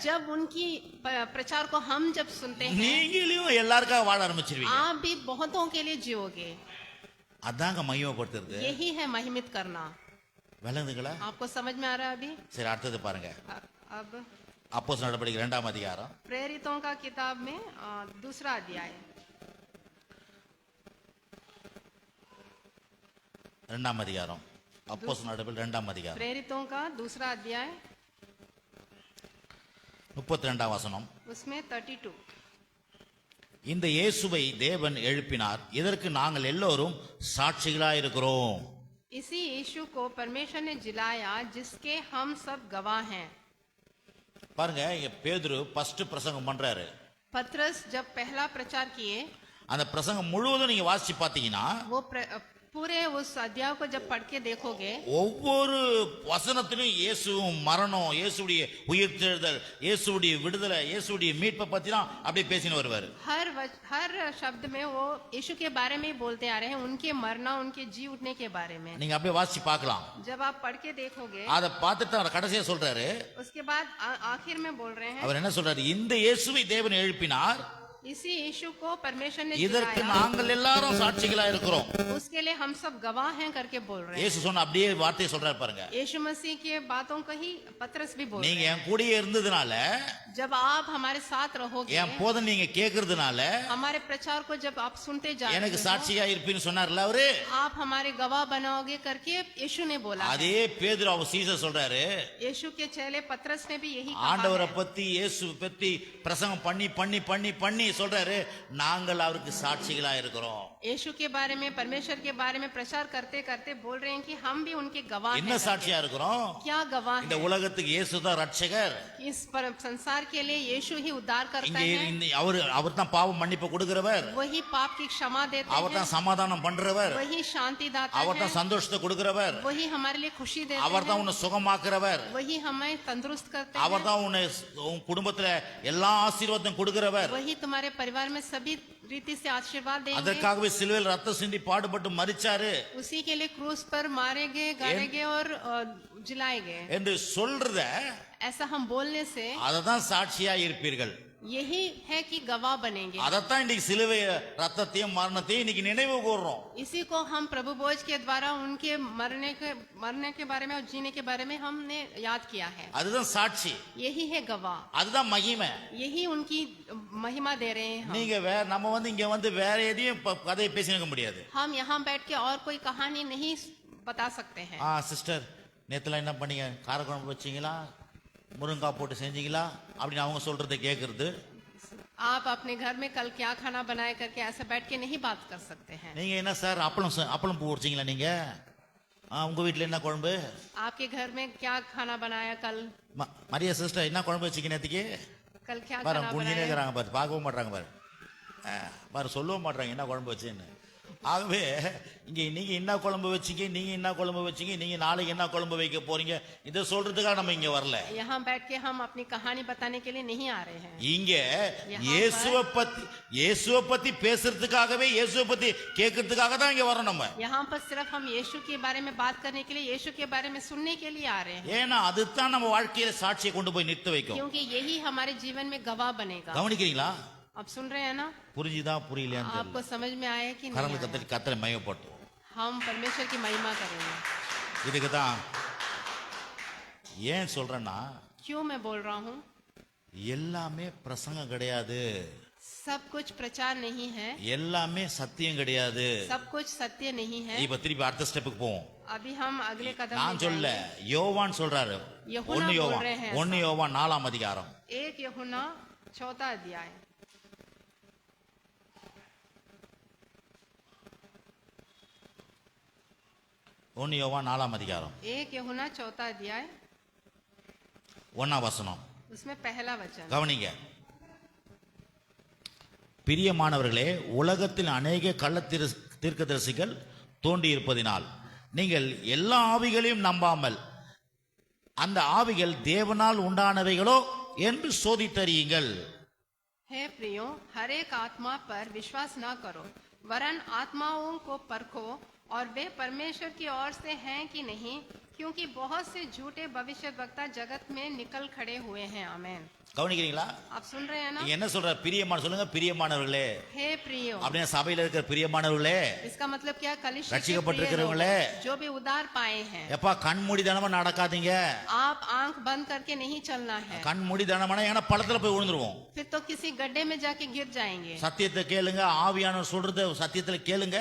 जब उनकी प्रचार को हम जब सुनते हैं, நீங்களும் எல்லாருக்காக வாழ ஆரம்பிச்சிருவீங்க. आप भी बहुतों के लिए जियोगे. அதாங்க மகிமைப்படுத்துறது. यही है महिमित करना. விளங்குதுங்களா? आपको समझ में आ रहा है अभी? சரி, அடுத்தது பாருங்க. अब அப்போஸ்தலர் நடவடிக்கை 2ஆம் அதிகாரம், प्रेरितों का किताब में 2रा अध्याय, 2ஆம் அதிகாரம், அப்போஸ்தலர் நடவடிக்கை 2ஆம் அதிகாரம், प्रेरितों का 2रा अध्याय 32ஆம் வசனம். उसमें 32. இந்த இயேசுவை தேவன் எழுப்பினார், இதற்கு நாங்கள் எல்லோரும் சாட்சிகளாயிருக்கிறோம். इसी यीशु को परमेश्वर ने जिलाया, जिसके हम सब गवाह हैं. பாருங்க, இங்க பேதுரு ஃபர்ஸ்ட் பிரசங்கம் பண்றாரு. पतरस जब पहला प्रचार किए, அந்த பிரசங்கம் முழுவதும் நீங்க வாசிச்சு பாத்தீங்கன்னா, वो पूरे उस अध्याय को जब पढ़ के देखोगे, ஒவ்வொரு வசனத்திலும் இயேசுவும் மரணம், இயேசுடைய உயிர்த்தெழுதல், இயேசுடைய விடுதலை, இயேசுடைய மீட்பை பத்தி தான் அப்படியே பேசின்னு வருவாரு. हर शब्द में वो यीशु के बारे में ही बोलते आ रहे हैं, उनके मरना, उनके जी उठने के बारे में. நீங்க அப்படியே வாசிச்சு பார்க்கலாம். जब आप पढ़ के देखोगे, அதை பார்த்துட்டு அவர் கடைசியா சொல்றாரு, उसके बाद आखिर में बोल रहे हैं, அவர் என்ன சொல்றாரு, இந்த இயேசுவை தேவன் எழுப்பினார், इसी यीशु को परमेश्वर ने இதற்கு जिलाया, நாங்கள் எல்லாரும் சாட்சிகளா இருக்கிறோம். उसके लिए हम सब गवाह हैं करके बोल रहे हैं. இயேசு சொன்ன அப்படியே வார்த்தையை சொல்றாரு பாருங்க. यीशु मसीह के बातों को ही पतरस भी बोल நீங்க रहे हैं. என் கூடயே இருந்ததுனால, जब आप हमारे साथ रहोगे, என் போதனை நீங்க கேக்குறதுனால, हमारे प्रचार को जब आप सुनते जाओगे, எனக்கு சாட்சியா இருப்பீன்னு சொன்னார்ல அவரு. आप हमारे गवाह बनाओगे करके यीशु ने बोला. அதே பேதுரு அவர் சீசர் சொல்றாரு, यीशु के चेले पतरस ने भी यही कहा ஆண்டவரை है. பத்தி இயேசு பத்தி பிரசங்கம் பண்ணி சொல்றாரு, நாங்கள் அவருக்கு சாட்சிகளா இருக்கிறோம். यीशु के बारे में, परमेश्वर के बारे में प्रचार करते करते बोल रहे हैं कि हम भी उनके गवाह என்ன हैं. சாட்சியா இருக்கிறோம்? क्या गवाह இந்த हैं? உலகத்துக்கு இயேசு தான் ரட்சகர். इस संसार के लिए यीशु ही उद्धार करता இங்க है. அவர் தான் பாவ மன்னிப்பு கொடுக்கிறவர், वही पाप की क्षमा देते அவர் हैं, தான் சமாதானம் பண்றவர், वही शांति दाता அவர் है, தான் சந்தோஷத்தை கொடுக்கிறவர், वही हमारे लिए खुशी देते அவர் தான் हैं, உன்னை சுகமாக்குறவர், वही हमें तंदुरुस्त करते அவர் हैं, தான் உன் குடும்பத்துல எல்லா ஆசீர்வாதத்தையும் கொடுக்கிறவர். वही तुम्हारे परिवार में सभी रीति से आशीर्वाद देंगे. அதற்காகவே சிலுவையில் ரத்தம் சிந்தி பாடுபட்டு மரிச்சாரு उसी के लिए क्रूस पर मारे गए, गाड़े गए और जिलाए गए. என்று சொல்றத, ऐसा हम बोलने से அததான் சாட்சியா இருப்பீர்கள். यही है कि गवाह बनेंगे. அதத்தான் இன்னைக்கு சிலுவை ரத்தத்தையும் மரணத்தையும் இன்னைக்கு நினைவு கூர்றோம். इसी को हम प्रभु भोज के द्वारा उनके मरने के बारे में और जीने के बारे में हमने याद किया है. அதுதான் சாட்சி, यही है गवाह, அதுதான் மகிமை. यही उनकी महिमा दे रहे हैं. நீங்க நம்ம இங்க வேற எதையும் கதையை பேசிக்க முடியாது. हम यहाँ बैठ के और कोई कहानी नहीं बता सकते हैं. சிஸ்டர், நேத்துல என்ன பண்ணீங்க, காரக்குழம்பு வச்சீங்களா, முருங்காய் போட்டு செஞ்சீங்களா அப்படின்னு அவங்க சொல்றதை கேட்கறது. आप अपने घर में कल क्या खाना बनाए करके ऐसे बैठ के नहीं बात कर सकते हैं. நீங்க என்ன சார் அப்பளம் பூ உரிச்சீங்களா, நீங்க உங்க வீட்டுல என்ன குழம்பு, आपके घर में क्या खाना बनाया कल, மரியா சிஸ்டர் என்ன குழம்பு வச்சீங்க நேத்துக்கு, कल क्या பாரு खाना குஞ்சினே बनाया। இருக்கிறாங்க பாரு, பார்க்கவும் மாட்டாங்க பாரு. பாரு சொல்லவும் மாட்டாங்க என்ன குழம்பு வச்சுன்னு. ஆகவே இங்க நீங்க என்ன குழம்பு வச்சீங்க, நீங்க என்ன குழம்பு வச்சீங்க, நீங்க நாளைக்கு என்ன குழம்பு வைக்க போறீங்க, இதை சொல்றதுக்காக நம்ம இங்க வரல. यहाँ बैठ के हम अपनी कहानी बताने के लिए नहीं आ रहे हैं। இங்க இயேசுவை பத்தி பேசுறதுக்காகவே, இயேசுவை பத்தி கேட்கறதுக்காக தான் இங்க வரோம் நம்ம. यहाँ पर सिर्फ हम यीशु के बारे में बात करने के लिए, यीशु के बारे में सुनने के लिए आ रहे हैं, ஏன்னா அதுதான் நம்ம வாழ்க்கையில சாட்சியை கொண்டு போய் நிறுத்த வைக்கும். क्योंकि यही हमारे जीवन में गवाह बनेगा। கவனிக்கிறீங்களா? आप सुन रहे हैं ना? புரிஞ்சுதா புரியலையான்னு தெரியல. आपको समझ में आया कि नहीं கரங்களை आया? கத்தரி கத்தரை மயப்பட்டு हम परमेश्वर की महिमा करेंगे। இதுக்கு தான் ஏன் சொல்றேன்னா, क्यों मैं बोल रहा हूँ? எல்லாமே பிரசங்கம் கிடையாது, सब कुछ प्रचार नहीं है, எல்லாமே சத்தியம் கிடையாது. सब कुछ सत्य नहीं है। இப்ப திருப்பி அடுத்த ஸ்டெப்புக்கு போவோம். अभी हम अगले कदम में நான் சொல்ல, जाएंगे। யோவான் சொல்றாரு. यूहन्ना बोल रहे हैं ऐसा। 1 யோவான் 4ஆம் அதிகாரம் 1 यूहन्ना 4 अध्याय 1 யோவான் 4ஆம் அதிகாரம் 1 यूहन्ना 4 अध्याय 1ஆம் வசனம் उसमें पहला वचन। கவனிங்க. பிரியமானவர்களே, உலகத்தில் அநேக கள்ள தீர்க்கதரிசிகள் தோன்றி இருப்பதினால் நீங்கள் எல்லா ஆவிகளையும் நம்பாமல் அந்த ஆவிகள் தேவனால் உண்டானவைகளோ என்று சோதித்தறியுங்கள். हे प्रियो, हर एक आत्मा पर विश्वास न करो, वरन आत्माओं को परखो और वे परमेश्वर की ओर से हैं कि नहीं, क्योंकि बहुत से झूठे भविष्यद्वक्ता जगत में निकल खड़े हुए हैं। आमेन। கவனிக்கிறீங்களா? आप सुन रहे हैं ना? நீங்க என்ன சொல்ற? பிரியமான சொல்லுங்க, பிரியமானவர்களே. हे प्रियो, அப்படியே சபையில இருக்கிற பிரியமானவர்களே, इसका मतलब क्या? कलीसिया के ரட்சிக்கப்பட்டிருக்கிறவங்களே, प्रिय लोग, जो भी उदार पाए हैं, எப்பா கண்மூடிதனமா நடக்காதீங்க. आप आंख बंद करके नहीं चलना है, கண்மூடிதனமான ஏன்னா பள்ளத்துல போய் விழுந்துருவோம். फिर तो किसी गड्ढे में जाके गिर जाएंगे। சத்தியத்தை கேளுங்க, ஆவியானவர் சொல்றத சத்தியத்துல கேளுங்க.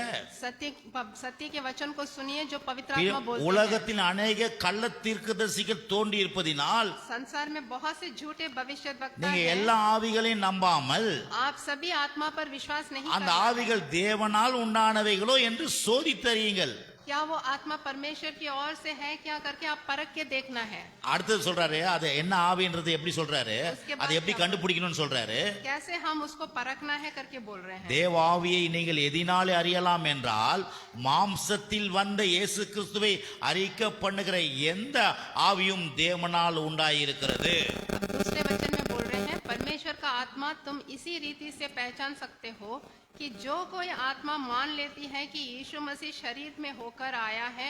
सत्य के वचन को सुनिए जो पवित्र आत्मा बोलते हैं। உலகத்தில் அநேக கள்ள தீர்க்கதரிசிகள் தோன்றி இருப்பதினால் संसार में बहुत से झूठे भविष्यद्वक्ता நீங்க हैं। எல்லா ஆவிகளையும் நம்பாமல் आप सभी आत्मा पर विश्वास नहीं அந்த करते। ஆவிகள் தேவனால் உண்டானவைகளோ என்று சோதித்தறியுங்கள். क्या वो आत्मा परमेश्वर की ओर से है क्या करके आप परख के देखना है। அடுத்தது சொல்றாரு, அது என்ன ஆவின்றது எப்படி சொல்றாரு, அதை எப்படி கண்டுபிடிக்கணும்னு சொல்றாரு. कैसे हम उसको परखना है करके बोल रहे हैं। தேவ ஆவியை நீங்கள் எதினாலே அறியலாம் என்றால், மாம்சத்தில் வந்த இயேசு கிறிஸ்துவை அறிக்கை பண்ணுகிற எந்த ஆவியும் தேவனால் உண்டாயிருக்கிறது. दूसरे वचन में बोल रहे हैं, परमेश्वर का आत्मा तुम इसी रीति से पहचान सकते हो कि जो कोई आत्मा मान लेती है कि यीशु मसीह शरीर में होकर आया है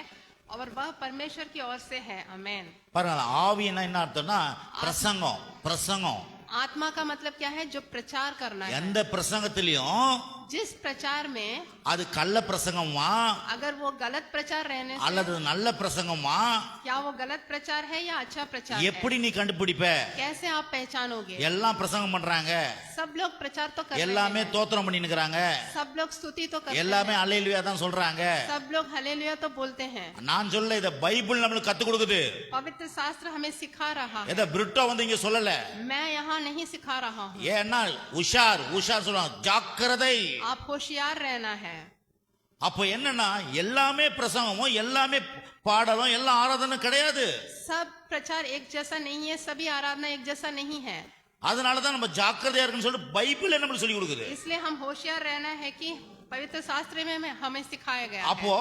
और वह परमेश्वर की ओर से है। आमेन। பாருங்க, ஆவின்னா என்ன அர்த்தம்னா பிரசங்கம். பிரசங்கம் आत्मा का मतलब क्या है? जो प्रचार करना है। எந்த பிரசங்கத்திலையும் जिस प्रचार में அது கள்ள பிரசங்கமா अगर वो गलत प्रचार रहने से, அல்லது நல்ல பிரசங்கமா, क्या वो गलत प्रचार है या अच्छा प्रचार எப்படி है? நீ கண்டுபிடிப்ப? कैसे आप पहचानोगे? எல்லாம் பிரசங்கம் பண்றாங்க, सब लोग प्रचार तो कर रहे எல்லாமே हैं, தோத்திரம் பண்ணினுக்குறாங்க, सब लोग स्तुति तो करते எல்லாமே हैं, அல்லேலூயா தான் சொல்றாங்க. सब लोग हालेलुया तो बोलते हैं। நான் சொல்ல, இத பைபிள் நம்மளுக்கு கத்து கொடுக்குது. पवित्र शास्त्र हमें सिखा रहा है, இத பிரிட்டோ வந்து இங்க சொல்லல. मैं यहाँ नहीं सिखा रहा हूँ। ஏன்னா உஷார் உஷார் சொல்றாங்க, ஜாக்கிரதை. आप होशियार रहना है। அப்போ என்னன்னா, எல்லாமே பிரசங்கமும் எல்லாமே பாடலும் எல்லா ஆராதனும் கிடையாது. सब प्रचार एक जैसा नहीं है, सभी आराधना एक जैसा नहीं है। அதனாலதான் நம்ம ஜாக்கிரதையா இருக்குன்னு சொல்லிட்டு பைபிள் நம்மளுக்கு சொல்லி கொடுக்குது. इसलिए हम होशियार रहना है कि पवित्र शास्त्र में हमें सिखाया गया है। அப்போ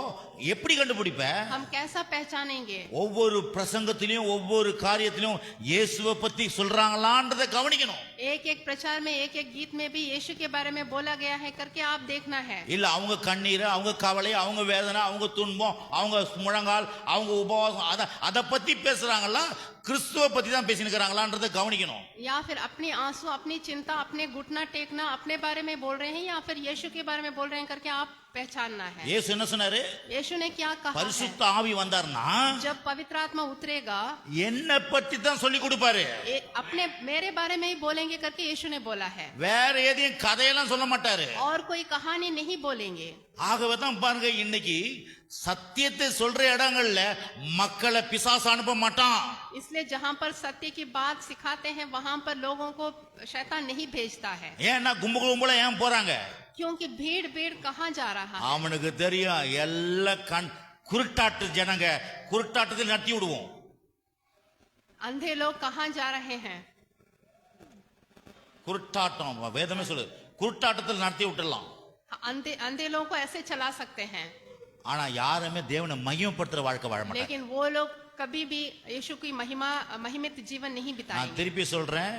எப்படி கண்டுபிடிப்ப? हम कैसा पहचानेंगे? ஒவ்வொரு பிரசங்கத்திலும் ஒவ்வொரு காரியத்திலும் இயேசுவை பத்தி சொல்றாங்களான்றதை கவனிக்கணும். एक एक प्रचार में, एक एक गीत में भी यीशु के बारे में बोला गया है करके आप देखना है। இல்ல அவங்க கண்ணீர், அவங்க கவலை, அவங்க வேதனை, அவங்க துன்பம், அவங்க முழங்கால், அவங்க உபவாசம், அத பத்தி பேசுறாங்களா, கிறிஸ்துவ பத்தி தான் பேசினுக்கிறாங்களான்றதை கவனிக்கணும். या फिर अपनी आंसू, अपनी चिंता, अपने घुटना टेकना, अपने बारे में बोल रहे हैं या फिर यीशु के बारे में बोल रहे हैं करके आप पहचानना है। இயேசு என்ன சொன்னாரு? यीशु ने क्या कहा है? பரிசுத்த ஆவி வந்தார்னா जब पवित्र आत्मा उतरेगा, என்ன பத்தி தான் சொல்லி கொடுப்பாரு. अपने मेरे बारे में ही बोलेंगे करके यीशु ने बोला है, வேற எதையும் கதையெல்லாம் சொல்ல மாட்டாரு. और कोई कहानी नहीं बोलेंगे। ஆகவே தான் பாருங்க, இன்னைக்கு சத்தியத்தை சொல்ற இடங்கள்ல மக்களை பிசாசு அனுப்ப மாட்டான். इसलिए जहाँ पर सत्य की बात सिखाते हैं वहाँ पर लोगों को शैतान नहीं भेजता है। ஏன்னா கும்பல ஏன் போறாங்க? क्योंकि भीड़ भीड़ कहाँ जा रहा है? அவனுக்கு தெரியும், எல்லா குருட்டாட்டு ஜனங்க, குருட்டாட்டத்தில் நட்டி விடுவோம். अंधे लोग कहाँ जा रहे हैं? குருட்டாட்டம் வேதமே சொல்லு, குருட்டாட்டத்தில் நடத்தி விட்டுடலாம். अंधे अंधे लोगों को ऐसे चला सकते हैं, ஆனா யாருமே தேவனை மகிமைப்படுத்துற வாழ்க்கை வாழ மாட்டாங்க. लेकिन वो लोग कभी भी यीशु की महिमित जीवन नहीं நான் बिताएंगे। திருப்பி சொல்றேன்,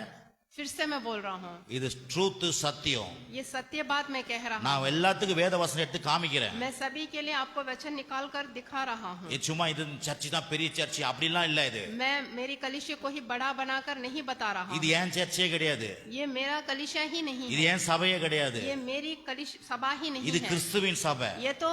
फिर से मैं बोल रहा हूँ, இது ட்ரூத் சத்தியம். ये सत्य बात मैं कह रहा हूँ। நான் எல்லாத்துக்கும் வேத வசனம் எடுத்து காமிக்கிறேன். मैं सभी के लिए आपको वचन निकाल कर दिखा रहा हूँ। இது சும்மா இது சர்ச்சு தான் பெரிய சர்ச்சு அப்படிலாம் இல்ல. இது मैं मेरी कलीसिया को ही बड़ा बनाकर नहीं बता रहा இது हूँ। ஏன் சர்ச்சே கிடையாது, ये मेरा कलीसिया ही नहीं இது है, ஏன் சபையே கிடையாது. ये मेरी सभा ही नहीं இது है, கிறிஸ்துவின் சபை. ये तो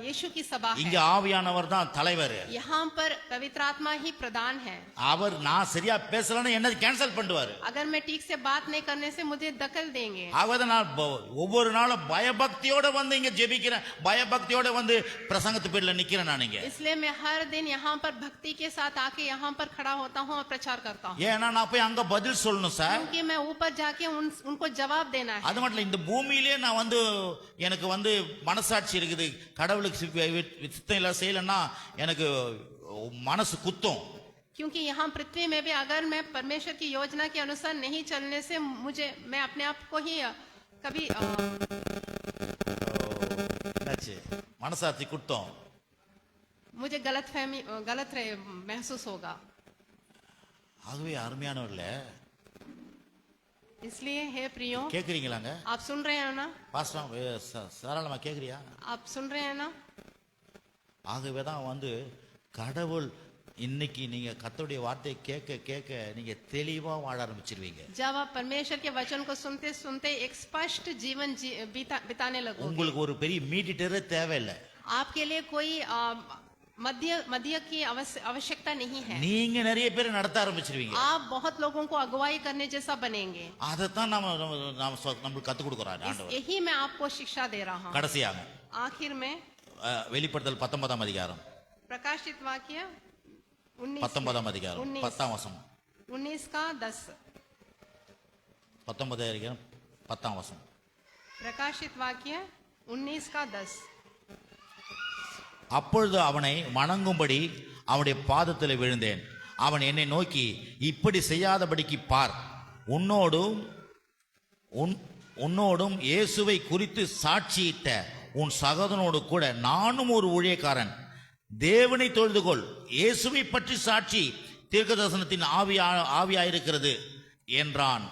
यीशु की सभा இங்க है। ஆவியானவர் தான் தலைவர். यहाँ पर पवित्र आत्मा ही प्रधान है। அவர் நான் சரியா பேசலன்னு என்ன கேன்சல் பண்ணுவாரு. अगर मैं ठीक से बात नहीं करने से मुझे दखल देंगे। ஆகவே நான் ஒவ்வொரு நாளும் பயபக்தியோட வந்து இங்க ஜெபிக்கிறேன், பயபக்தியோட வந்து பிரசங்கத்து பேர்ல நிக்கிறேன் நான் இங்க. इसलिए मैं हर दिन यहाँ पर भक्ति के साथ आके यहाँ पर खड़ा होता हूँ और प्रचार करता हूँ, ஏன்னா நான் போய் அங்க பதில் சொல்லணும் சார். क्योंकि मैं ऊपर जाके उनको जवाब देना है। அது மட்டும் இல்ல, இந்த பூமியிலே நான் வந்து எனக்கு வந்து மனசாட்சி இருக்குது, கடவுளுக்கு சித்தம் இல்ல செய்யலன்னா எனக்கு மனசு குத்தும். क्योंकि यहाँ पृथ्वी में भी अगर मैं परमेश्वर की योजना के अनुसार नहीं चलने से मैं अपने आप को ही कभी மனசாட்சி குத்தம், मुझे गलत महसूस होगा। ஆகவே அருமையானவர்ல इसलिए हे प्रियो, கேக்குறீங்களாங்க? आप सुन रहे हैं ना? பாஸ்டர் தாராளமா கேக்குறியா? आप सुन रहे हैं ना? ஆகவே தான் வந்து கடவுள் இன்னைக்கு நீங்க கர்த்தருடைய வார்த்தையை கேட்க கேட்க நீங்க தெளிவா வாழ ஆரம்பிச்சிருவீங்க. जब आप परमेश्वर के वचन को सुनते सुनते एक स्पष्ट जीवन बिताने लगोगे। உங்களுக்கு ஒரு பெரிய மீடியேட்டரே தேவையில்லை. आपके लिए कोई मध्य की आवश्यकता नहीं है। நீங்க நிறைய பேரை நடத்த ஆரம்பிச்சிருவீங்க. आप बहुत लोगों को अगुवाई करने जैसा बनेंगे। அதைத்தான் நம்மளுக்கு கத்து கொடுக்குறாரு ஆண்டவர். यही मैं आपको शिक्षा दे रहा हूँ। கடைசியாக आखिर में வெளிப்படுத்தல் 19ஆம் அதிகாரம், प्रकाशित वाक्य 19ஆம் அதிகாரம் 10ஆம் வசனம், 19 का 10, 19ஆம் அதிகாரம் 10ஆம் வசனம். प्रकाशित वाक्य 19 का 10। அப்பொழுது அவனை வணங்கும்படி அவனுடைய பாதத்தில் விழுந்தேன். அவன் என்னை நோக்கி, இப்படி செய்யாதபடிக்கு பார், உன்னோடும் இயேசுவை குறித்து சாட்சியிட்ட உன் சகோதரனோடு கூட நானும் ஒரு ஊழியக்காரன். தேவனை தொழுதுகொள், இயேசுவை பற்றி சாட்சி தீர்க்கதரிசனத்தின் ஆவியாயிருக்கிறது என்றான்.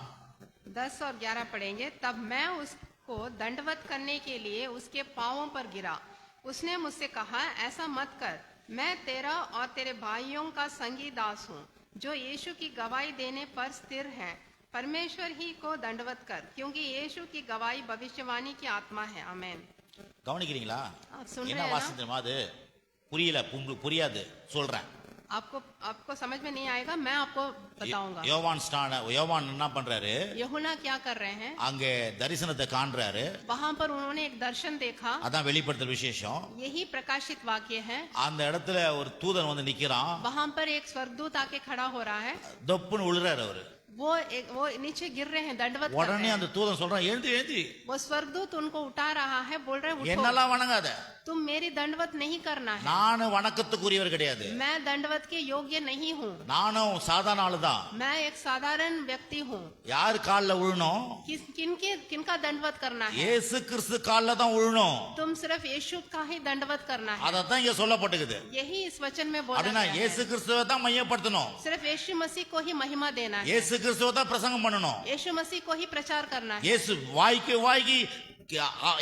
10 और 11 पढ़ेंगे। तब मैं उसको दंडवत करने के लिए उसके पांवों पर गिरा। उसने मुझसे कहा, ऐसा मत कर, मैं तेरा और तेरे भाइयों का संगी दास हूँ जो यीशु की गवाही देने पर स्थिर हैं। परमेश्वर ही को दंडवत कर, क्योंकि यीशु की गवाही भविष्यवाणी की आत्मा है। आमेन। கவனிக்கிறீங்களா? आप सुन என்ன रहे हैं ना? வாசிக்கிறோமா? அது புரியல, உங்களுக்கு புரியாது, சொல்றேன். आपको समझ में नहीं आएगा, मैं आपको बताऊंगा। யோவான் என்ன பண்றாரு? यूहन्ना क्या कर रहे हैं? அங்கே தரிசனத்தை காண்றாரு. वहां पर उन्होंने एक दर्शन देखा। அதான் வெளிப்படுத்தல் விசேஷம். यही प्रकाशित वाक्य है। அந்த இடத்துல ஒரு தூதன் வந்து நிக்கிறான். वहां पर एक स्वर्गदूत आके खड़ा हो रहा है। தொப்புன்னு விழுறாரு அவரு. वो नीचे गिर रहे हैं, दंडवत कर உடனே रहे அந்த हैं। தூதன் சொல்றான், எழுந்து எழுந்து, वो स्वर्गदूत उनको उठा रहा है, बोल रहे उठो, என்னெல்லாம் வணங்காத, तुम मेरी दंडवत नहीं करना है। நானும் வணக்கத்துக்குரியவர் கிடையாது, मैं दंडवत के योग्य नहीं हूँ, நானும் சாதாரண ஆளுதான். मैं एक साधारण व्यक्ति हूँ। யார் கால்ல விழணும்? किनका दंडवत करना है? இயேசு கிறிஸ்து கால்ல தான் விழணும். तुम सिर्फ यीशु का ही दंडवत करना है। அதத்தான் இங்க சொல்லப்பட்டிருக்குது. यही इस वचन में बोला அப்படின்னா गया இயேசு है। கிறிஸ்துவை தான் மையப்படுத்தணும். सिर्फ यीशु मसीह को ही महिमा देना है। இயேசு கிறிஸ்துவை தான் பிரசங்கம் பண்ணணும். यीशु मसीह को ही प्रचार करना है। இயேசு வாய்க்கு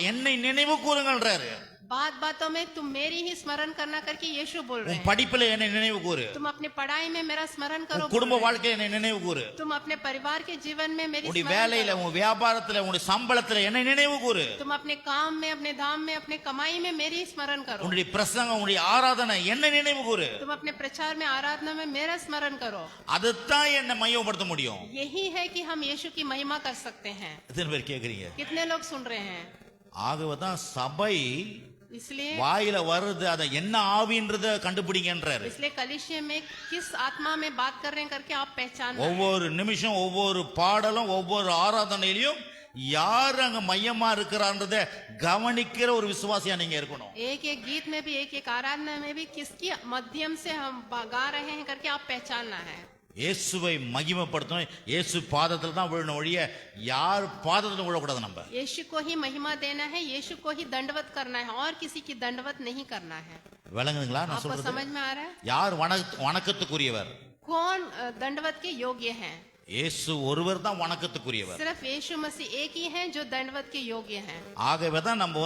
என்னை நினைவு கூறுங்கள்ன்றாரு. बात बातों में तुम मेरी ही स्मरण करना करके यीशु बोल रहे உன் हैं। படிப்புல என்னை நினைவு கூறு, तुम अपने पढ़ाई में मेरा स्मरण करो, உன் குடும்ப வாழ்க்கையில என்னை நினைவு கூறு, तुम अपने परिवार के जीवन में मेरी உன்னுடைய स्मरण வேலையில, करो। உன் வியாபாரத்துல, உன்னுடைய சம்பளத்துல என்னை நினைவு கூறு, तुम अपने काम में, अपने धाम में, अपने कमाई में मेरी स्मरण करो। உன்னுடைய பிரசங்கம், உன்னுடைய ஆராதனை என்னை நினைவு கூறு. तुम अपने प्रचार में, आराधना में मेरा स्मरण करो। அதுதான் என்னை மையப்படுத்த முடியும். यही है कि हम यीशु की महिमा कर सकते हैं। எத்தனை பேர் கேக்குறீங்க? कितने लोग सुन रहे हैं? ஆகவேதான் சபை इसलिए வாயில வருது, அதை என்ன ஆவின்றத கண்டுபிடிங்கன்றாரு. कलीसिया में किस आत्मा में बात कर रहे हैं करके आप पहचान। ஒவ்வொரு நிமிஷம், ஒவ்வொரு பாடலும், ஒவ்வொரு ஆராதனையிலும் யார் அங்க மையமா இருக்கிறான்றத கவனிக்கிற ஒரு விசுவாசியா நீங்க இருக்கணும். एक एक गीत में भी, एक एक आराधना में भी किसकी माध्यम से हम गा रहे हैं करके आप पहचानना है। இயேசுவை மகிமைப்படுத்தணும். இயேசு பாதத்துல தான் விழணும் ஒழிய யார் பாதத்துல விழக்கூடாது. நம்ம यीशु को ही महिमा देना है, यीशु को ही दंडवत करना है और किसी की दंडवत नहीं करना है। விளங்குதுங்களா நான் आपको சொல்றது? समझ में आ रहा है? யார் வணக்கத்துக்குரியவர்? कौन दंडवत के योग्य हैं? இயேசு ஒருவர் தான் வணக்கத்துக்குரியவர். सिर्फ यीशु मसीह एक ही हैं जो दंडवत के योग्य हैं। ஆகவே தான் நம்ம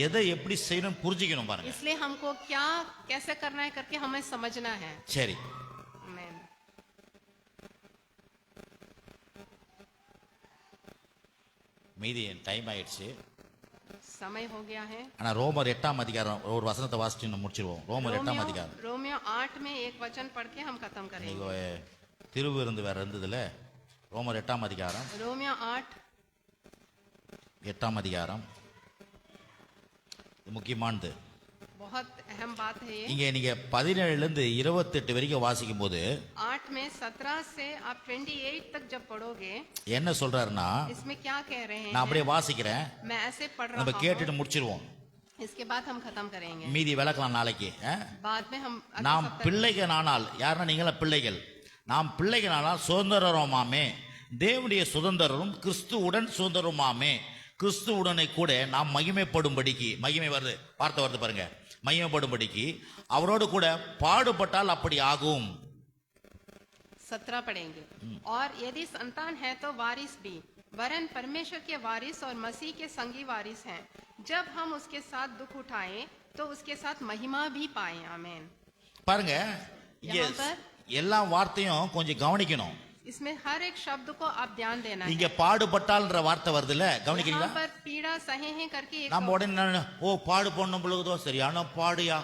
எதை எப்படி செய்யணும் புரிஞ்சுக்கணும் பாருங்க. इसलिए हमको क्या कैसे करना है करके हमें समझना है। சரி, आमीन। மீதி டைம் ஆயிடுச்சு. समय हो गया है। ஆனா ரோமர் 8ஆம் அதிகாரம் ஒரு வசனத்தை வாசிச்சு நம்ம முடிச்சிருவோம். ரோமர் 8ஆம் அதிகாரம். रोमियो 8 में एक वचन पढ़ के हम खत्म करेंगे। இன்னைக்கு திருவிருந்து வேற இருந்ததுல. ரோமர் 8ஆம் அதிகாரம். रोमियो 8 8ஆம் அதிகாரம் இது முக்கியமானது. बहुत अहम बात है ये। இங்க நீங்க 17 இருந்து 28 வரைக்கும் வாசிக்கும் போது 8 में 17 से आप 28 तक जब पढ़ोगे என்ன சொல்றாருன்னா, इसमें क्या कह रहे हैं? நான் அப்படியே வாசிக்கிறேன், मैं ऐसे पढ़ रहा நம்ம हूँ, கேட்டுட்டு முடிச்சிருவோம். इसके बाद हम खत्म करेंगे। மீதி விளக்கலாம் நாளைக்கு. बाद में हम अगले நாம் सप्ताह- பிள்ளைகளானால், யாருன்னா நீங்களா பிள்ளைகள், நாம் பிள்ளைகளானால் சுதந்திரமாமே, தேவனுடைய சுதந்திரரும் கிறிஸ்துவுடன் சுதந்திரமாமே, கிறிஸ்துவுடனே கூட நாம் மகிமைப்படும்படிக்கு, மகிமை வருது வார்த்தை வருது பாருங்க, மகிமைப்படும்படிக்கு அவரோடு கூட பாடுபட்டால் அப்படி ஆகும். 17 पढ़ेंगे। और यदि संतान है तो वारिस भी, वरन परमेश्वर के वारिस और मसीह के संगी वारिस हैं। जब हम उसके साथ दुख उठाएं तो उसके साथ महिमा भी पाएं। आमीन। பாருங்க, இங்க यहाँ पर எல்லா வார்த்தையும் கொஞ்சம் கவனிக்கணும். इसमें हर एक शब्द को आप ध्यान देना है। இங்க பாடுபட்டால்ன்ற வார்த்தை வருதுல்ல, கவனிக்கிறீங்களா? यहाँ पर पीड़ा सहे हैं करके एक நம்ம உடனே ஓ பாடு போடணும் பொழுதோ சரியான பாடுயா.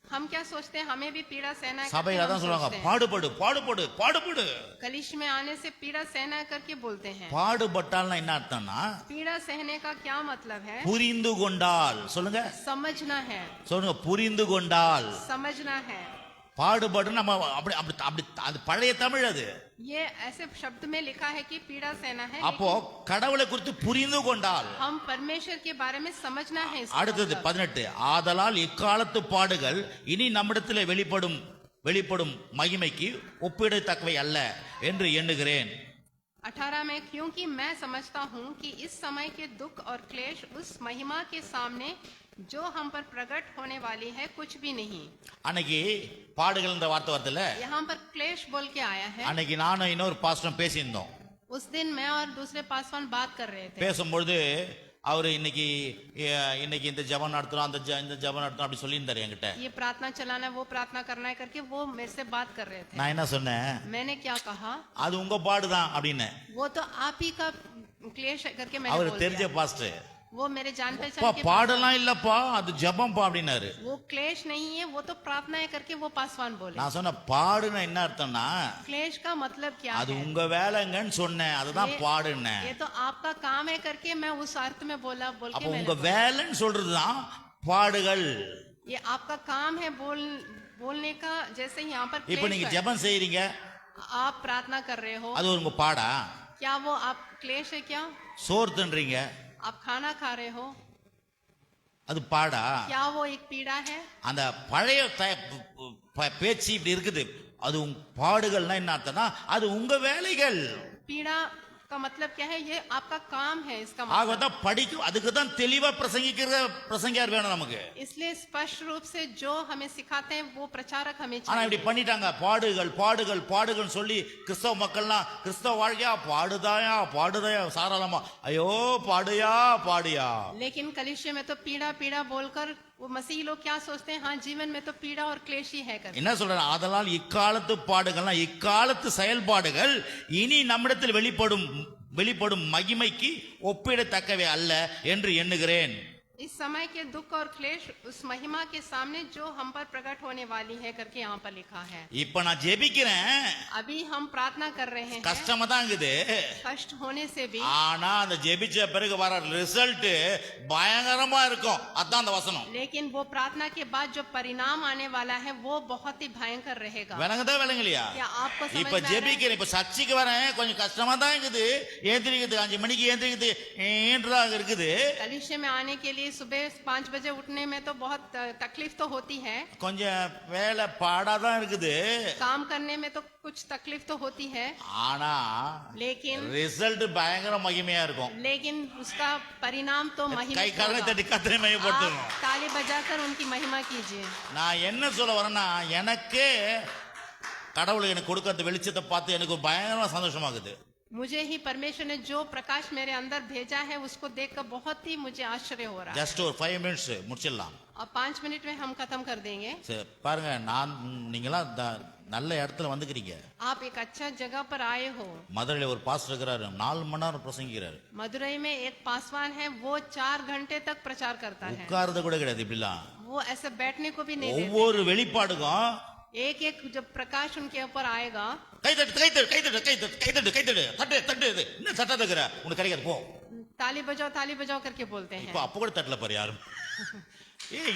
हम क्या सोचते हैं, हमें भी पीड़ा सहना है करके சபையில हम தான் சொல்லுவாங்க सोचते हैं। பாடுபடு பாடுபடு பாடுபடு. कलिश में आने से पीड़ा सहना करके बोलते हैं। பாடுபட்டால்னா என்ன அர்த்தம்னா, पीड़ा सहने का क्या मतलब है? புரிந்து கொண்டால். சொல்லுங்க समझना है, சொல்லுங்க, புரிந்து கொண்டால். समझना है। பாடுபடு நம்ம அப்படி அப்படி அப்படி அது பழைய தமிழ். அது ये ऐसे शब्द में लिखा है कि पीड़ा सहना है, அப்போ கடவுளை குறித்து புரிந்து கொண்டால். लेकिन हम परमेश्वर के बारे में समझना है। इसका அடுத்தது मतलब। 18, ஆதலால் இக்காலத்து பாடுகள் இனி நம்மிடத்தில் வெளிப்படும் மகிமைக்கு ஒப்பிடத்தக்கவை அல்ல என்று எண்ணுகிறேன். 18 में, क्योंकि मैं समझता हूँ कि इस समय के दुख और क्लेश उस महिमा के सामने जो हम पर प्रकट होने वाली है कुछ भी नहीं। அன்னைக்கு பாடுகள்ன்ற வார்த்தை வருதுல்ல, यहाँ पर क्लेश बोल के आया है। அன்னைக்கு நானும் இன்னொரு பாஸ்டரும் பேசியிருந்தோம். उस दिन मैं और दूसरे पासवान बात कर रहे थे। பேசும்பொழுது அவரு இன்னைக்கு இந்த ஜெபம் நடத்துறோம், இந்த ஜெபம் நடத்துறோம் அப்படி சொல்லியிருந்தாரு என்கிட்ட. ये प्रार्थना चलाना है, वो प्रार्थना करना है करके वो मेरे से बात कर रहे थे। நான் என்ன சொன்னேன், मैंने क्या कहा, அது உங்க பாடுதான் அப்படின்னு. वो तो आप ही का क्लेश है करके मैंने அவரு बोल தெரிஞ்ச दिया। பாஸ்டர், वो मेरे जान पहचान के பாடலாம் இல்லப்பா அது ஜெபம்பா அப்படின்னாரு. वो क्लेश नहीं है, वो तो प्रार्थना है करके वो पासवान बोले। நான் சொன்ன பாடுனா என்ன அர்த்தம்னா, क्लेश का मतलब क्या அது है? உங்க வேலைங்கன்னு சொன்னேன், அதுதான் பாடுன்னேன். ये तो आपका काम है करके मैं उस अर्थ में बोल அப்ப के உங்க मैंने வேலைன்னு சொல்றதுதான் பாடுகள். ये आपका काम है बोलने का। जैसे यहाँ पर இப்ப क्लेश நீங்க है, ஜெபம் செய்றீங்க, आप प्रार्थना कर रहे हो, அது உங்க பாடா? क्या वो आप क्लेश है? क्या சோறு தின்றீங்க, आप खाना खा रहे हो, அது பாடா? क्या वो एक पीड़ा है? அந்த பழைய பேச்சு இப்படி இருக்குது, அது பாடுகள்னா என்ன அர்த்தம்னா அது உங்க வேலைகள். पीड़ा का मतलब क्या है? ये आपका काम है। इसका मतलब ஆகதான் படிக்கும், அதுக்கு தான் தெளிவா பிரசங்கியார் வேணும் நமக்கு. इसलिए स्पष्ट रूप से जो हमें सिखाते हैं वो प्रचारक हमें ஆனா चाहिए। இப்படி பண்ணிட்டாங்க, பாடுகள் பாடுகள் பாடுகள் சொல்லி கிறிஸ்தவ மக்கள்லாம் கிறிஸ்தவ வாழ்க்கையா பாடுதாயா சாராளமா, ஐயோ பாடுயா பாடுயா. लेकिन कलिशे में तो पीड़ा पीड़ा बोलकर वो मसीह लोग क्या सोचते हैं, हाँ जीवन में तो पीड़ा और क्लेश ही है करके। என்ன சொல்ற, அதனால் இக்காலத்து பாடுகள்னா இக்காலத்து செயல்பாடுகள் இனி நம்மிடத்தில் வெளிப்படும் மகிமைக்கு ஒப்பிடத்தக்கவை அல்ல என்று எண்ணுகிறேன். इस समय के दुख और क्लेश उस महिमा के सामने जो हम पर प्रकट होने वाली है करके यहाँ पर लिखा है। இப்ப நான் ஜெபிக்கிறேன், अभी हम प्रार्थना कर रहे हैं, கஷ்டமா தான் இருக்குது. कष्ट होने से भी, ஆனா அந்த ஜெபிச்ச பிறகு வர ரிசல்ட் பயங்கரமா இருக்கும். அதான் அந்த வசனம். लेकिन वो प्रार्थना के बाद जो परिणाम आने वाला है वो बहुत ही भयंकर रहेगा। விளங்குதா விளங்கலையா? क्या आपको समझ இப்ப में आ रहा है? ஜெபிக்கிறேன், இப்ப சர்ச்சைக்கு வரேன், கொஞ்சம் கஷ்டமா தான் இருக்குது, ஏந்திரிக்குது 5 மணிக்கு ஏந்திரிக்குது ஏன்றதாக இருக்குது. कलिशे में आने के लिए सुबह 5 बजे उठने में तो बहुत तकलीफ तो होती है, கொஞ்சம் வேலை பாடாதான் இருக்குது, काम करने में तो कुछ तकलीफ तो होती है, ஆனா लेकिन ரிசல்ட் பயங்கர மகிமையா இருக்கும். उसका परिणाम तो கை महिमा காலை தட்டி கத்தனை மையப்படுத்தணும். आप ताली बजाकर उनकी महिमा कीजिए। நான் என்ன சொல்ல வரேன்னா, எனக்கே கடவுள் எனக்கு கொடுக்க அந்த வெளிச்சத்தை பார்த்து எனக்கு ஒரு பயங்கரமா சந்தோஷமாகுது. मुझे ही परमेश्वर ने जो प्रकाश मेरे अंदर भेजा है उसको देखकर बहुत ही मुझे आश्चर्य हो रहा है। ஜஸ்ட் ஒரு 5 மினிட்ஸ் முடிச்சிடலாம். अब 5 मिनट में हम खत्म कर देंगे। சரி, பாருங்க, நீங்களாம் நல்ல இடத்துல வந்துக்கிறீங்க. आप एक अच्छा जगह पर आए हो। மதுரையில ஒரு பாஸ்டர் இருக்கிறாரு, 4 மணி நேரம் பிரசங்கிக்கிறாரு. मदुरई में एक पासवान है, वो 4 घंटे तक प्रचार करता है। உட்கார்றது கூட கிடையாது இப்படிலாம். वो ऐसे बैठने को भी नहीं देते। ஒவ்வொரு வெளிப்பாடுக்கும் एक एक जब प्रकाश उनके ऊपर आएगा, கை தட்டு கை தட்டு கை தட்டு கை தட்டு கை தட்டு கை தட்டு தட்டு தட்டு இது என்ன தட்ட தக்குற உனக்கு கிடைக்காது போ, ताली बजाओ करके बोलते हैं। இப்போ அப்ப கூட தட்டல பாரு யாரும்.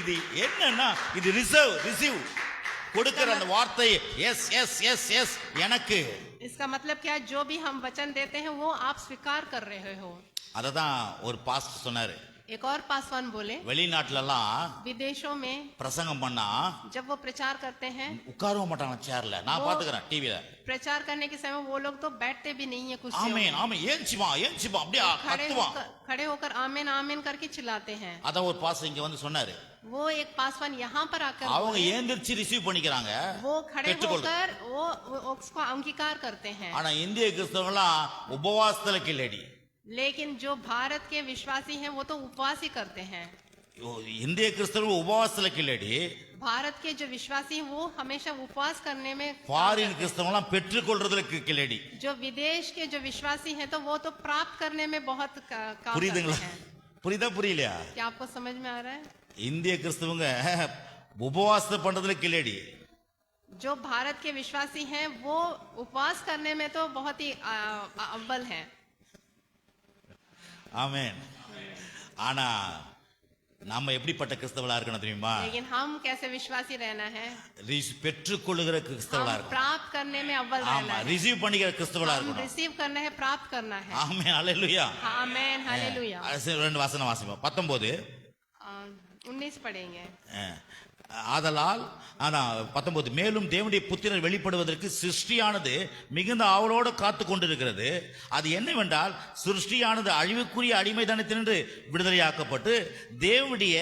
இது என்னன்னா, இது ரிசீவ் கொடுக்கிற அந்த வார்த்தை எஸ் எஸ் எஸ் எஸ் எனக்கு. इसका मतलब क्या है? जो भी हम वचन देते हैं वो आप स्वीकार कर रहे हो। அததான் ஒரு பாஸ்டர் சொன்னாரு. एक और पासवान बोले, வெளிநாட்டுல எல்லாம் विदेशों में பிரசங்கம் பண்ணா जब वो प्रचार करते हैं, உட்காரவும் மாட்டாங்க சேர்ல. நான் பாத்துக்கிறேன் டிவில. प्रचार करने के समय वो लोग तो बैठते भी नहीं है कुर्सियों में। ஆமென் ஆமென் ஏஞ்சிமா அப்படியே கத்துவான். खड़े होकर आमेन आमेन करके चिल्लाते हैं। அத ஒரு பாஸ்டர் இங்க வந்து சொன்னாரு. वो एक पासवान यहाँ पर आकर அவங்க ஏந்திரிச்சு ரிசீவ் பண்ணிக்கிறாங்க, वो खड़े பெற்றுக்கொள்ள. होकर वो उसको अंगीकार करते हैं। ஆனா இந்திய கிறிஸ்தவங்களாம் உபவாசத்துல கில்லடி. लेकिन जो भारत के विश्वासी हैं वो तो उपवास ही करते हैं। இந்திய கிறிஸ்தவர்கள் உபவாசத்துல கில்லடி, भारत के जो विश्वासी हैं वो हमेशा उपवास करने में, ஃபாரின் கிறிஸ்தவங்களாம் பெற்றுக்கொள்றதுல கில்லடி. जो विदेश के जो विश्वासी हैं तो वो तो प्राप्त करने में बहुत काम करते புரியுதுங்களா? हैं। புரியுதா புரியலையா? क्या आपको समझ में आ रहा है? இந்திய கிறிஸ்தவங்க உபவாசம் பண்றதுல கில்லடி. जो भारत के विश्वासी हैं वो उपवास करने में तो बहुत ही अव्वल हैं। ஆமென். ஆனா நம்ம எப்படிப்பட்ட கிறிஸ்தவளா இருக்கணும் தெரியுமா? लेकिन हम कैसे विश्वासी रहना है? பெற்றுக்கொள்ளுகிற கிறிஸ்தவளா हम இருக்கணும். प्राप्त करने में अव्वल रहना ஆமா, है। ரிசீவ் பண்ணிக்கிற கிறிஸ்தவளா हम இருக்கணும். रिसीव करना है, प्राप्त करना है। Amen hallelujah. Amen hallelujah. ரெண்டு வசனம் வாசிப்போம். 19 19 पढ़ेंगे। ஆதலால் 19 மேலும் தேவனுடைய புத்திரர் வெளிப்படுவதற்கு சிருஷ்டியானது மிகுந்த ஆவலோடு காத்து கொண்டிருக்கிறது. அது என்னவென்றால், சிருஷ்டியானது அழிவுக்குரிய அடிமைத்தனத்தினின்று விடுதலையாக்கப்பட்டு தேவனுடைய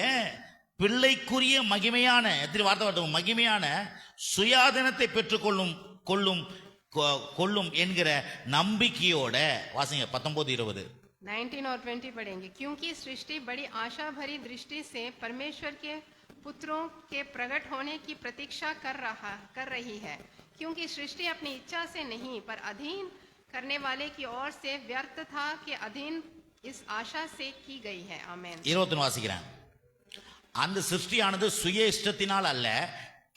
பிள்ளைக்குரிய மகிமையான, எத்தனை வார்த்தை மகிமையான சுயாதீனத்தை பெற்றுக்கொள்ளும் கொள்ளும் என்கிற நம்பிக்கையோட வாசிங்க. 19-20 19 और 20 पढ़ेंगे। क्योंकि सृष्टि बड़ी आशा भरी दृष्टि से परमेश्वर के पुत्रों के प्रकट होने की प्रतीक्षा कर रही है, क्योंकि सृष्टि अपनी इच्छा से नहीं पर अधीन करने वाले की ओर से व्यर्थता के अधीन इस आशा से की गई है। आमेन। 21 வாசிக்கிறேன். அந்த சிருஷ்டியானது சுய இஷ்டத்தினால் அல்ல,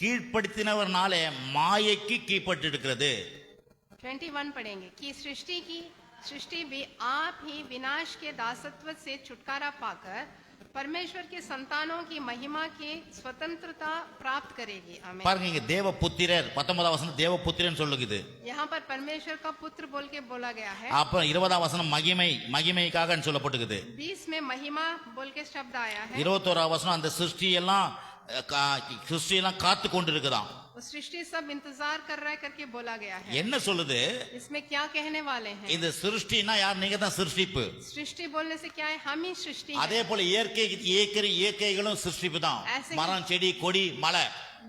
கீழ்ப்படுத்தினவர்னாலே மாயைக்கு கீழ்ப்பட்டு இருக்கிறது. 21 पढ़ेंगे कि सृष्टि भी आप ही विनाश के दासत्व से छुटकारा पाकर परमेश्वर के संतानों की महिमा की स्वतंत्रता प्राप्त करेगी। आमीन। பாருங்க, இங்க தேவ புத்திரர் 19 வசனம் தேவ புத்திரன் சொல்லுது. यहाँ पर परमेश्वर का पुत्र बोल के बोला गया है। அப்ப 20 வசனம் மகிமைக்காக சொல்லப்பட்டிருக்குது. 20 में महिमा बोल के शब्द आया है। 21 வசனம் அந்த சிருஷ்டி எல்லாம் காத்து கொண்டிருக்குதாம். सृष्टि सब इंतजार कर रहा है करके बोला गया है। என்ன சொல்லுது? इसमें क्या कहने वाले हैं? இந்த சிருஷ்டினா யார்? நீங்க தான் சிருஷ்டிப்பு. सृष्टि बोलने से क्या है? हम ही सृष्टि हैं। அதே போல இயற்கைகளும் சிருஷ்டிப்பு தான். மரம் செடி கொடி மலை,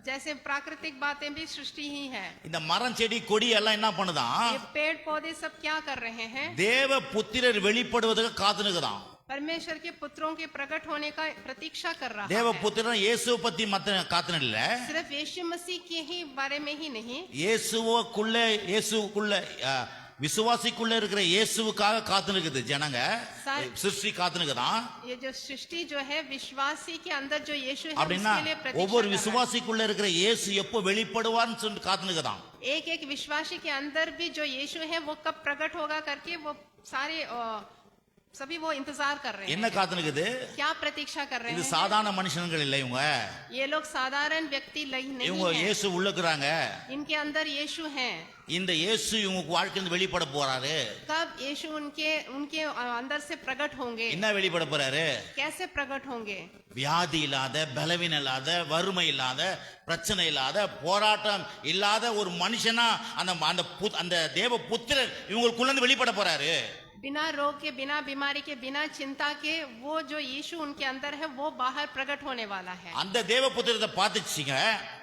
जैसे प्राकृतिक बातें भी सृष्टि ही है। இந்த மரம் செடி கொடி எல்லாம் என்ன பண்ணுதான்? ये पेड़ पौधे सब क्या कर रहे हैं? தேவ புத்திரர் வெளிப்படுவதற்கு காத்துனுக்குதான். परमेश्वर के पुत्रों के प्रकट होने का प्रतीक्षा कर रहा है। தேவ புத்திரன் இயேசு பத்தி மத்த காத்துன இல்ல, सिर्फ यीशु मसीह के ही बारे में ही नहीं, இயேசுக்குள்ள விசுவாசிக்குள்ள இருக்கிற இயேசுவுக்காக காத்துனுக்குது ஜனங்க, சிருஷ்டி காத்துனுக்குதான். ये जो सृष्टि जो है विश्वासी के अंदर जो यीशु है அப்படினா उसके लिए प्रतीक्षा ஒவ்வொரு விசுவாசிக்குள்ள இருக்கிற இயேசு எப்போ வெளிப்படுவார்னு சொல்லி காத்துனுக்குதான். एक विश्वासी के अंदर भी जो यीशु है वो कब प्रकट होगा करके वो सारे सभी वो इंतजार कर रहे என்ன हैं। காத்துனுக்குது? क्या प्रतीक्षा कर रहे இது हैं? சாதாரண மனுஷனுங்கள் இல்லை இவங்க. ये लोग साधारण व्यक्ति नहीं இவங்க हैं। இயேசு உள்ளுக்குறாங்க. इनके अंदर यीशु हैं। இந்த இயேசு இவங்க வாழ்க்கையில வெளிப்பட போறாரு. कब यीशु उनके उनके अंदर से प्रकट होंगे? என்ன வெளிப்பட போறாரு? कैसे प्रकट होंगे? வியாதி இல்லாத, பலவீனம் இல்லாத, வறுமை இல்லாத, பிரச்சனை இல்லாத, போராட்டம் இல்லாத ஒரு மனுஷனா அந்த தேவ புத்திரர் இவங்களுக்குள்ள வெளிப்பட போறாரு. बिना रोग के, बिना बीमारी के, बिना चिंता के वो जो यीशु उनके अंदर है वो बाहर प्रकट होने वाला है। அந்த தேவ புத்திரத்தை பார்த்துச்சீங்க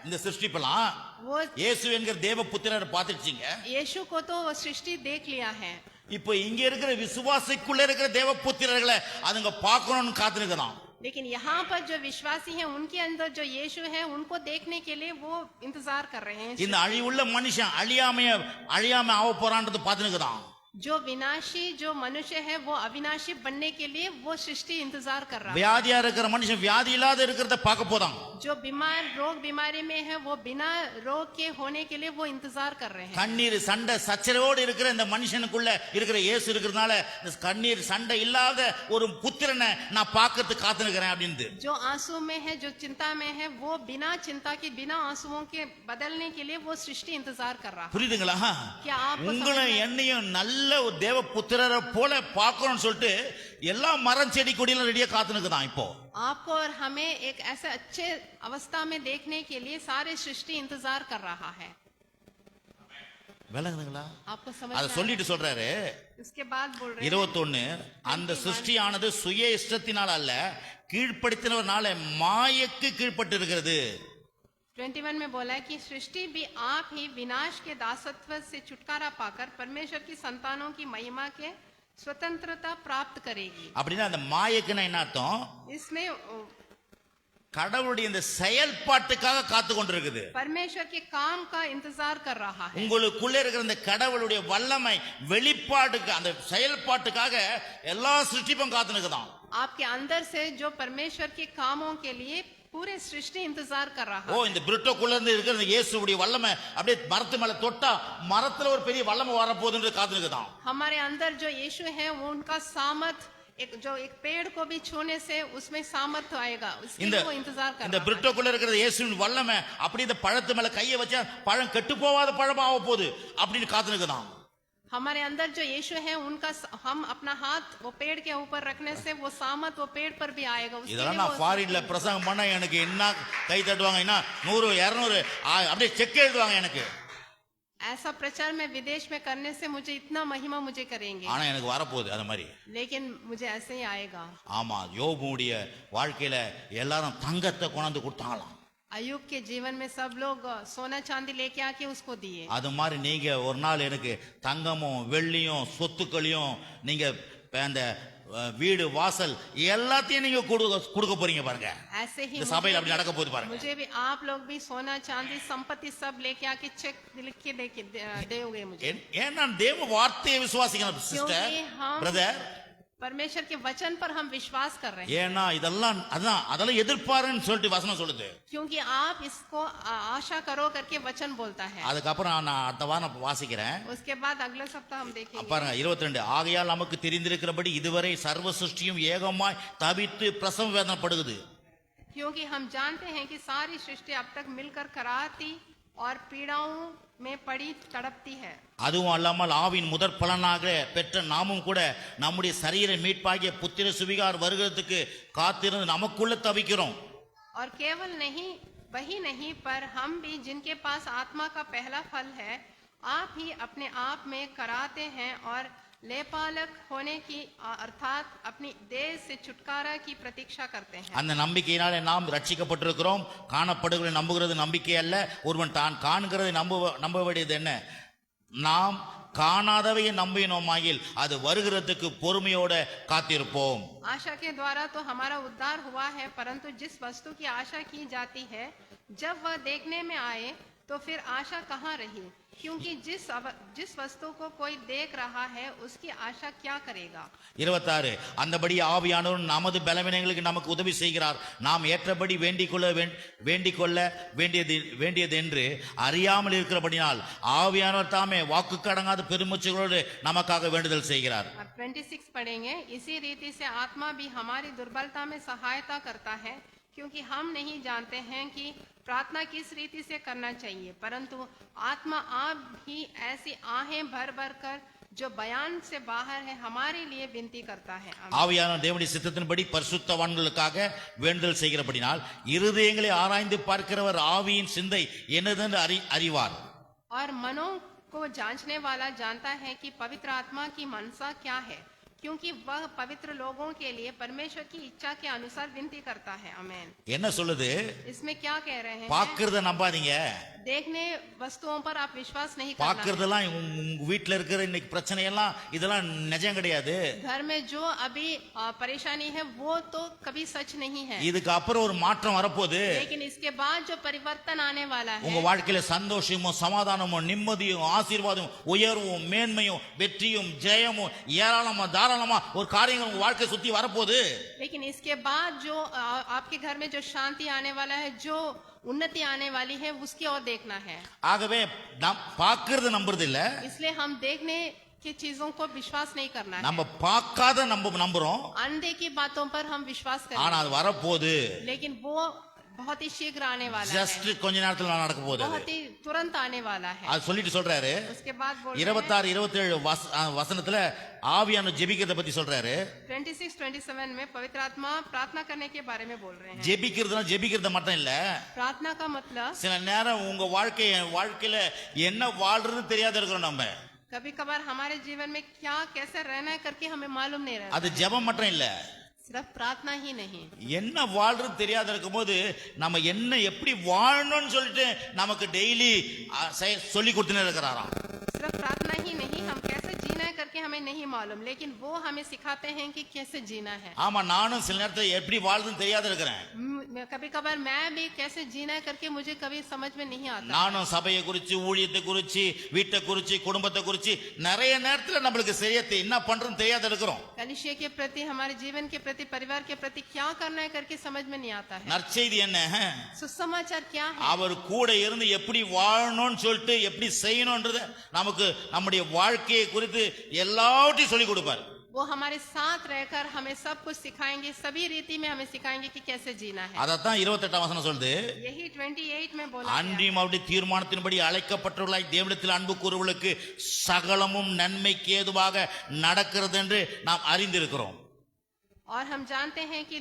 இந்த சிருஷ்டிப்பெல்லாம். वो இயேசு என்கிற தேவ புத்திரரை பார்த்துச்சீங்க. यीशु को तो वो सृष्टि देख लिया है। இப்போ இங்க இருக்கிற விசுவாசிக்குள்ள இருக்கிற தேவ புத்திரர்களை அதுங்க பார்க்கணும்னு காத்துனுக்குதான். लेकिन यहाँ पर जो विश्वासी हैं उनके अंदर जो यीशु है उनको देखने के लिए वो इंतजार कर रहे हैं। இந்த அழிவுள்ள மனுஷன் அழியாம ஆக போறான்றது பார்த்துனுக்குதான். जो विनाशी जो मनुष्य है वो अविनाशी बनने के लिए वो सृष्टि इंतजार कर रहा है। வியாதியா இருக்கிற மனுஷன் வியாதி இல்லாத இருக்கிறத பார்க்க போறான். जो बीमार रोग बीमारी में है वो बिना रोग के होने के लिए वो इंतजार कर रहे हैं। கண்ணீர் சண்டை சச்சரவோடு இருக்கிற இந்த மனுஷனுக்குள்ள இருக்கிற இயேசு இருக்கிறதுனால இந்த கண்ணீர் சண்டை இல்லாத ஒரு புத்திரனை நான் பார்க்கறதுக்கு காத்துனுக்கிறேன் அப்படின்னு. जो आंसू में है, जो चिंता में है, वो बिना चिंता के, बिना आंसुओं के बदलने के लिए वो सृष्टि इंतजार कर रहा है। புரியுதுங்களா? क्या आपको உங்களை என்னையும் நல்ல ஒரு தேவ புத்திரரை போல பார்க்கணும்னு சொல்லிட்டு எல்லா மரம் செடி கொடியெல்லாம் ரெடியா காத்துனுக்குதான். இப்போ आपको और हमें एक ऐसे अच्छे अवस्था में देखने के लिए सारे सृष्टि इंतजार कर रहा है। விளங்குதுங்களா? आपको समझ அதை में சொல்லிட்டு சொல்றாரு इसके बाद बोल रहे हैं 21 அந்த சிருஷ்டியானது சுய இஷ்டத்தினால் அல்ல கீழ்ப்படுத்தினவர்னால மாயைக்கு கீழ்ப்பட்டு இருக்கிறது. 21 में बोला है कि सृष्टि भी आप ही विनाश के दासत्व से छुटकारा पाकर परमेश्वर की संतानों की महिमा के स्वतंत्रता प्राप्त करेगी। அப்படின்னா அந்த மாயைக்குன்னா என்ன அர்த்தம்? इसमें கடவுளுடைய இந்த செயல்பாட்டுக்காக காத்து கொண்டிருக்குது. परमेश्वर के काम का इंतजार कर रहा है। உங்களுக்குள்ள இருக்கிற இந்த கடவுளுடைய வல்லமை வெளிப்பாட்டுக்கு அந்த செயல்பாட்டுக்காக எல்லா சிருஷ்டிப்பும் காத்து நிக்குதாம். आपके अंदर से जो परमेश्वर के कामों के लिए पूरे सृष्टि इंतजार कर रहा ஓ है। இந்த பிரிட்டோக்குள்ள இருந்து இருக்கிற இந்த இயேசுவுடைய வல்லமை அப்படியே மரத்து மேல தொட்டா மரத்துல ஒரு பெரிய வல்லமை வரப்போகுதுன்னு காத்து நிக்குதாம். हमारे अंदर जो यीशु है वो उनका सामर्थ एक पेड़ को भी छूने से उसमें सामर्थ आएगा, उसके लिए वो इंतजार कर இந்த रहा है। பிரிட்டோக்குள்ள இருக்கிற இயேசுவின் வல்லமை அப்படியே இந்த பழத்து மேல கையை வச்சா பழம் கெட்டு போகாத பழமா ஆக போகுது அப்படின்னு காத்து நிக்குதாம். हमारे अंदर जो यीशु है उनका हम अपना हाथ वो पेड़ के ऊपर रखने से वो सामर्थ वो पेड़ पर भी आएगा। उसके இதெல்லாம் लिए நான் ஃபாரின்ல பிரசங்கம் பண்ண எனக்கு என்ன கை தட்டுவாங்க, என்ன 100 200 அப்படியே செக் எழுதுவாங்க எனக்கு. ऐसा प्रचार में विदेश में करने से मुझे इतना महिमा मुझे करेंगे, ஆனா எனக்கு வரப்போகுது அது மாதிரி. लेकिन मुझे ऐसे ही आएगा। ஆமா, யோபுடைய வாழ்க்கையில எல்லாரும் தங்கத்தை கொண்டாந்து கொடுத்தாங்களாம். अयुब के जीवन में सब लोग सोना चांदी लेके आके उसको दिए। அது மாதிரி நீங்க ஒரு நாள் எனக்கு தங்கமும் வெள்ளியும் சொத்துக்களையும் நீங்க அந்த வீடு வாசல் எல்லாத்தையும் நீங்க கொடுக்க போறீங்க பாருங்க. ऐसे ही இந்த சபையில அப்படி நடக்க போகுது பாருங்க. मुझे भी आप लोग भी सोना चांदी संपत्ति सब लेके आके चेक लिख के दोगे मुझे। ஏன்னா தேவ வார்த்தையை விசுவாசிக்கணும் சிஸ்டர், क्योंकि हम பிரதர். परमेश्वर के वचन पर हम विश्वास कर रहे हैं। ஏன்னா அதெல்லாம் எதிர்பாருன்னு சொல்லிட்டு வசனம் சொல்லுது. क्योंकि आप इसको आशा करो करके वचन बोलता है। அதுக்கப்புறம் நான் அடுத்த வாரம் வாசிக்கிறேன். उसके बाद अगले सप्ताह हम देखेंगे। பாருங்க 22 ஆகையால் நமக்கு தெரிந்திருக்கிறபடி இதுவரை சர்வ சிருஷ்டியும் ஏகமாய் தவித்து பிரசவ வேதனைப்படுகிறது. क्योंकि हम जानते हैं कि सारी सृष्टि अब तक मिलकर कराहती और पीड़ाओं में पड़ी तड़पती है। அதுவும் அல்லாமல் ஆவின் முதற் பலனாக பெற்ற நாமும் கூட நம்முடைய சரீர மீட்பாகிய புத்திர சுவிகார் வருகிறதுக்கு காத்திருந்து நமக்குள்ள தவிக்கிறோம். और केवल नहीं वही नहीं पर हम भी जिनके पास आत्मा का पहला फल है आप ही अपने आप में कराते हैं और लेपालक होने की अर्थात अपनी देह से छुटकारा की प्रतीक्षा करते हैं। அந்த நம்பிக்கையினாலே நாம் ரட்சிக்கப்பட்டிருக்கிறோம். காணப்படுகிறதை நம்புகிறது நம்பிக்கை அல்ல, ஒருவன் தான் காண்கிறதை நம்ப வேண்டியது என்ன? நாம் காணாதவையை நம்பினோமாகில் அது வருகிறதுக்கு பொறுமையோட காத்திருப்போம். आशा के द्वारा तो हमारा उद्धार हुआ है, परंतु जिस वस्तु की आशा की जाती है जब वह देखने में आए तो फिर आशा कहाँ रही? क्योंकि जिस वस्तु को कोई देख रहा है उसकी आशा क्या करेगा? 26 அந்தபடி ஆவியானவர் நமது பலவீனங்களுக்கு நமக்கு உதவி செய்கிறார். நாம் ஏற்றபடி வேண்டிக் கொள்ள வேண்டியது என்று அறியாமல் இருக்கிறபடினால் ஆவியானவர் தாமே வாக்குக்கு அடங்காத பெருமூச்சுகளோடு நமக்காக வேண்டுதல் செய்கிறார். 26 पढ़ेंगे। इसी रीति से आत्मा भी हमारी दुर्बलता में सहायता करता है, क्योंकि हम नहीं जानते हैं कि प्रार्थना किस रीति से करना चाहिए, परंतु आत्मा आप भी ऐसी आहें भर भर कर जो बयान से बाहर है हमारे लिए विनती करता है। आमीन। ஆவியான தேவனுடைய சித்தத்தின்படி பரிசுத்தவான்களுக்காக வேண்டுதல் செய்கிறபடினால் இருதயங்களை ஆராய்ந்து பார்க்கிறவர் ஆவியின் சிந்தை என்னதென்று அறிவார். और मनों को जांचने वाला जानता है कि पवित्र आत्मा की मनसा क्या है, क्योंकि वह पवित्र लोगों के लिए परमेश्वर की इच्छा के अनुसार विनती करता है। आमीन। என்ன சொல்லுது? इसमें क्या कह रहे हैं? பார்க்கிறத நம்பாதீங்க. देखने वस्तुओं पर आप विश्वास नहीं करना। பார்க்கிறதெல்லாம் உங்க வீட்ல இருக்கிற இன்னைக்கு பிரச்சனை எல்லாம் இதெல்லாம் நிஜம் கிடையாது. घर में जो अभी परेशानी है वो तो कभी सच नहीं है, இதுக்கு அப்புறம் ஒரு மாற்றம் வரப்போகுது. लेकिन इसके बाद जो परिवर्तन आने वाला है, உங்க வாழ்க்கையில சந்தோஷமும் சமாதானமும் நிம்மதியும் ஆசீர்வாதமும் உயர்வும் மேன்மையும் வெற்றியும் ஜெயமும் ஏராளமா தாராளமா ஒரு காரியங்கள் உங்க வாழ்க்கை சுத்தி வரப்போகுது. लेकिन इसके बाद जो आपके घर में जो शांति आने वाला है, जो उन्नति आने वाली है, उसकी ओर देखना है। ஆகவே நாம் பார்க்கிறது நம்புறது இல்ல, इसलिए हम देखने की चीजों को विश्वास नहीं करना है। நம்ம பார்க்காத நம்புறோம், अनदेखी बातों पर हम विश्वास ஆனா करें, அது வரப்போகுது. लेकिन वो बहुत ही शीघ्र आने वाला ஜஸ்ட் है, கொஞ்ச நேரத்துல நடக்க போகுது. बहुत ही तुरंत आने वाला है। அது சொல்லிட்டு சொல்றாரு उसके बाद बोल रहे हैं, 26 27 வசனத்துல ஆவியான ஜெபிக்கிறத பத்தி சொல்றாரு. 26-27 में पवित्र आत्मा प्रार्थना करने के बारे में बोल रहे हैं। ஜெபிக்கிறது மட்டும் இல்ல, प्रार्थना का मतलब சில நேரம் உங்க வாழ்க்கையில என்ன வாழ்றதுன்னு தெரியாத இருக்கிறோம். நம்ம कभी कभार हमारे जीवन में क्या कैसे रहना है करके हमें मालूम नहीं रहता। அது ஜெபம் மட்டும் இல்ல, सिर्फ प्रार्थना ही नहीं, என்ன வாழ்றது தெரியாத இருக்கும்போது நம்ம என்ன எப்படி வாழணும்னு சொல்லிட்டு நமக்கு டெய்லி சொல்லி கொடுத்துனே இருக்கிறாராம். सिर्फ प्रार्थना ही नहीं, हम कैसे जीना है करके हमें नहीं मालूम, लेकिन वो हमें सिखाते हैं कि कैसे जीना है। ஆமா, நானும் சில நேரத்துல எப்படி வாழ்றதுன்னு தெரியாத இருக்கிறேன். कभी कभार मैं भी कैसे जीना है करके मुझे कभी समझ में नहीं आता। நானும் சபையை குறிச்சு ஊழியத்தை குறிச்சு வீட்டை குறிச்சு குடும்பத்தை குறிச்சு நிறைய நேரத்துல நம்மளுக்கு சரியா என்ன பண்றதுன்னு தெரியாத இருக்கிறோம். कलीसिया के प्रति, हमारे जीवन के प्रति, परिवार के प्रति क्या करना है करके समझ में नहीं आता है। நற்செய்தி என்ன? सुसमाचार क्या है? அவர் கூட இருந்து எப்படி வாழணும்னு சொல்லிட்டு எப்படி செய்யணும்ன்றத நமக்கு நம்முடைய வாழ்க்கையை குறித்து எல்லாவற்றையும் சொல்லி கொடுப்பார். वो हमारे साथ रहकर हमें सब कुछ सिखाएंगे, सभी रीति में हमें सिखाएंगे कि कैसे जीना है। அதத்தான் 28 வசனம் சொல்லுது. यही 28 में बोला गया। அன்றியும் அவருடைய தீர்மானத்தின்படி அழைக்கப்பட்டவர்களாய் தேவனிடத்தில் அன்பு கூறுவர்களுக்கு சகலமும் நன்மைக்கு ஏதுவாக நடக்கிறது என்று நாம் அறிந்திருக்கிறோம். और हम जानते हैं कि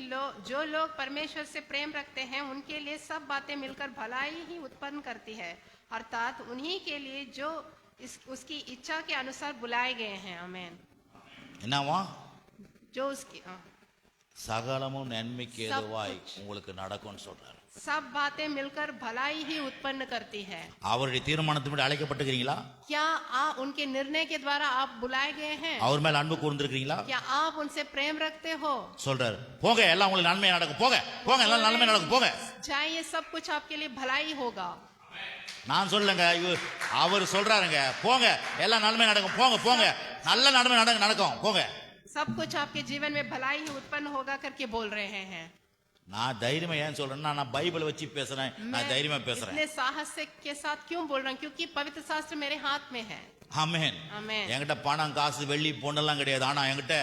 जो लोग परमेश्वर से प्रेम रखते हैं उनके लिए सब बातें मिलकर भलाई ही उत्पन्न करती है, अर्थात उन्हीं के लिए जो उसकी इच्छा के अनुसार बुलाए गए हैं। आमीन। என்னவா? जो उसकी சகலமும் நன்மைக்கு ஏதுவாய் உங்களுக்கு நடக்கும்னு சொல்றாரு. सब बातें मिलकर भलाई ही उत्पन्न करती है। அவருடைய தீர்மானத்தின்படி அழைக்கப்பட்டிருக்கீங்களா? क्या आप उनके निर्णय के द्वारा आप बुलाए गए हैं? அவர் மேல அன்பு கூர்ந்திருக்கீங்களா? क्या आप उनसे प्रेम रखते हो? சொல்றாரு, போங்க எல்லாம் உங்களுக்கு நன்மை நடக்கும், போங்க போங்க எல்லாம் நன்மை நடக்கும், போங்க. जाइए, सब कुछ आपके लिए भलाई होगा। நான் சொல்லுங்க, அவர் சொல்றாருங்க, போங்க எல்லாம் நன்மை நடக்கும், போங்க போங்க நல்ல நன்மை நடக்கும், போங்க. सब कुछ आपके जीवन में भलाई ही उत्पन्न होगा करके बोल रहे हैं। நான் தைரியமா ஏன் சொல்றேன்னா, நான் பைபிளை வச்சு பேசுறேன், நான் தைரியமா பேசுறேன். इतने साहस के साथ क्यों बोल रहा हूँ? क्योंकि पवित्र शास्त्र मेरे हाथ में है। ஆமென். आमीन। என்கிட்ட பணம் காசு வெள்ளி பொண்ணெல்லாம் கிடையாது, ஆனா என்கிட்ட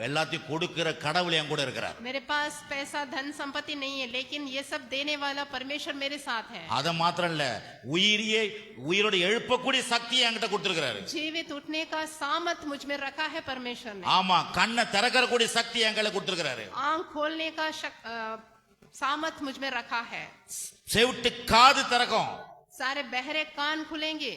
எல்லாத்தையும் கொடுக்கிற கடவுள் என் கூட இருக்கிறார். मेरे पास पैसा धन संपत्ति नहीं है, लेकिन ये सब देने वाला परमेश्वर मेरे साथ है। அத மாத்திரம் இல்ல, உயிரோட எழுப்பக்கூடிய சக்தியை என்கிட்ட கொடுத்திருக்கிறாரு. जीवित उठने का सामर्थ मुझ में रखा है परमेश्वर ने। ஆமா, கண்ணை திறக்கக்கூடிய சக்தி எங்களை கொடுத்திருக்கிறாரு. आंख खोलने का सामर्थ मुझ में रखा है। செவிட்டு காது திறக்கும், सारे बहरे कान खुलेंगे।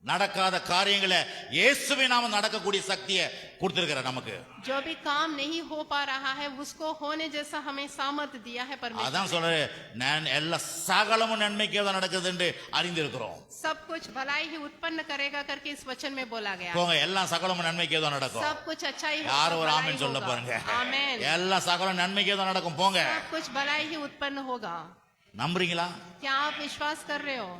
நடக்காத காரியங்களை இயேசுவின் நாம நடக்கக்கூடிய சக்தியை கொடுத்திருக்கிறார் நமக்கு. जो भी काम नहीं हो पा रहा है उसको होने जैसा हमें सामर्थ दिया है परमेश्वर। அதான் சொல்றேன், நான் எல்லா சகலமும் நன்மைக்கே தான் நடக்குது என்று அறிந்திருக்கிறோம். सब कुछ भलाई ही उत्पन्न करेगा करके इस वचन में बोला गया। போங்க எல்லாம் சகலமும் நன்மைக்கே தான் நடக்கும். सब कुछ अच्छाई होगा, யார் ஒரு भलाई ஆமென் சொல்ல होगा। பாருங்க. आमीन। எல்லாம் சகலம் நன்மைக்கே தான் நடக்கும், போங்க. सब कुछ भलाई ही उत्पन्न होगा। நம்புறீங்களா? क्या आप विश्वास कर रहे हो?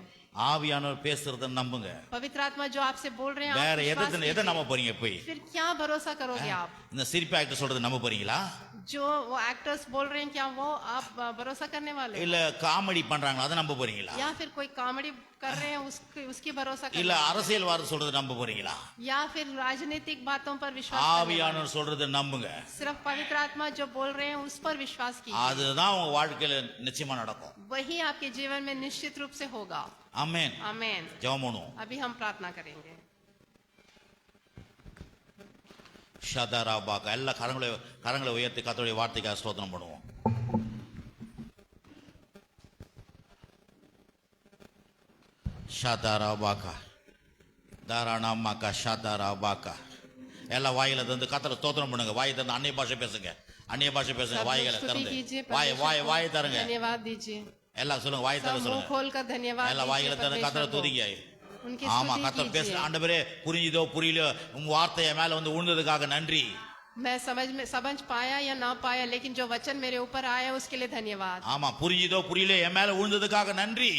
ஆவியானவர் பேசுறத நம்புங்க. पवित्र आत्मा जो आपसे बोल रहे हैं, வேற आप विश्वास எதை कीजिए। நம்ப போறீங்க? போய் फिर क्या भरोसा करोगे आप? இந்த சிரிப்பு ஆக்டர் சொல்றது நம்ப போறீங்களா? जो वो एक्टर्स बोल रहे हैं क्या वो आप भरोसा करने वाले हो? இல்ல காமெடி பண்றாங்களா அதை நம்ப போறீங்களா? या फिर कोई कॉमेडी कर रहे हैं उसकी भरोसा இல்ல करने அரசியல்வாதி சொல்றது நம்ப போறீங்களா? या फिर राजनीतिक बातों पर विश्वास करने ஆவியானவர் சொல்றது நம்புங்க. वाले? सिर्फ पवित्र आत्मा जो बोल रहे हैं उस पर विश्वास कीजिए, அதுதான் உங்க வாழ்க்கையில நிச்சயமா நடக்கும். वही आपके जीवन में निश्चित रूप से होगा। ஆமென். आमेन। ஜெபம் பண்ணுவோம். अभी हम प्रार्थना करेंगे। ஷதராபாக எல்லா கரங்களை உயர்த்தி கர்த்தருடைய வார்த்தைக்காக ஸ்தோத்திரம் பண்ணுவோம். ஷதராபாக தாராணாமாக்கா ஷதராபாக எல்லா வாயில தந்து கர்த்தரை ஸ்தோத்திரம் பண்ணுங்க. வாயை தந்து அந்நிய பாஷை பேசுங்க. அந்நிய பாஷை பேசுங்க. सब लोग வாய்களை स्तुति திறந்து कीजिए, வாய் தருங்க. धन्यवाद दीजिए। எல்லாம் சொல்லுங்க. வாய் सब தர मुंह சொல்லுங்க. खोलकर धन्यवाद எல்லா வாயில दीजिए தந்து கர்த்தரை परमेश्वर को। துதிங்க. उनकी ஆமா स्तुति கர்த்தர் பேசுற कीजिए। ஆண்டவரே புரிஞ்சுதோ புரியலையோ உங்க வார்த்தைய மேல வந்து உழுந்ததுக்காக நன்றி. मैं समझ पाया या ना पाया, लेकिन जो वचन मेरे ऊपर आया उसके लिए धन्यवाद। ஆமா புரிஞ்சுதோ புரியலையோ என் மேல உழுந்ததுக்காக நன்றி.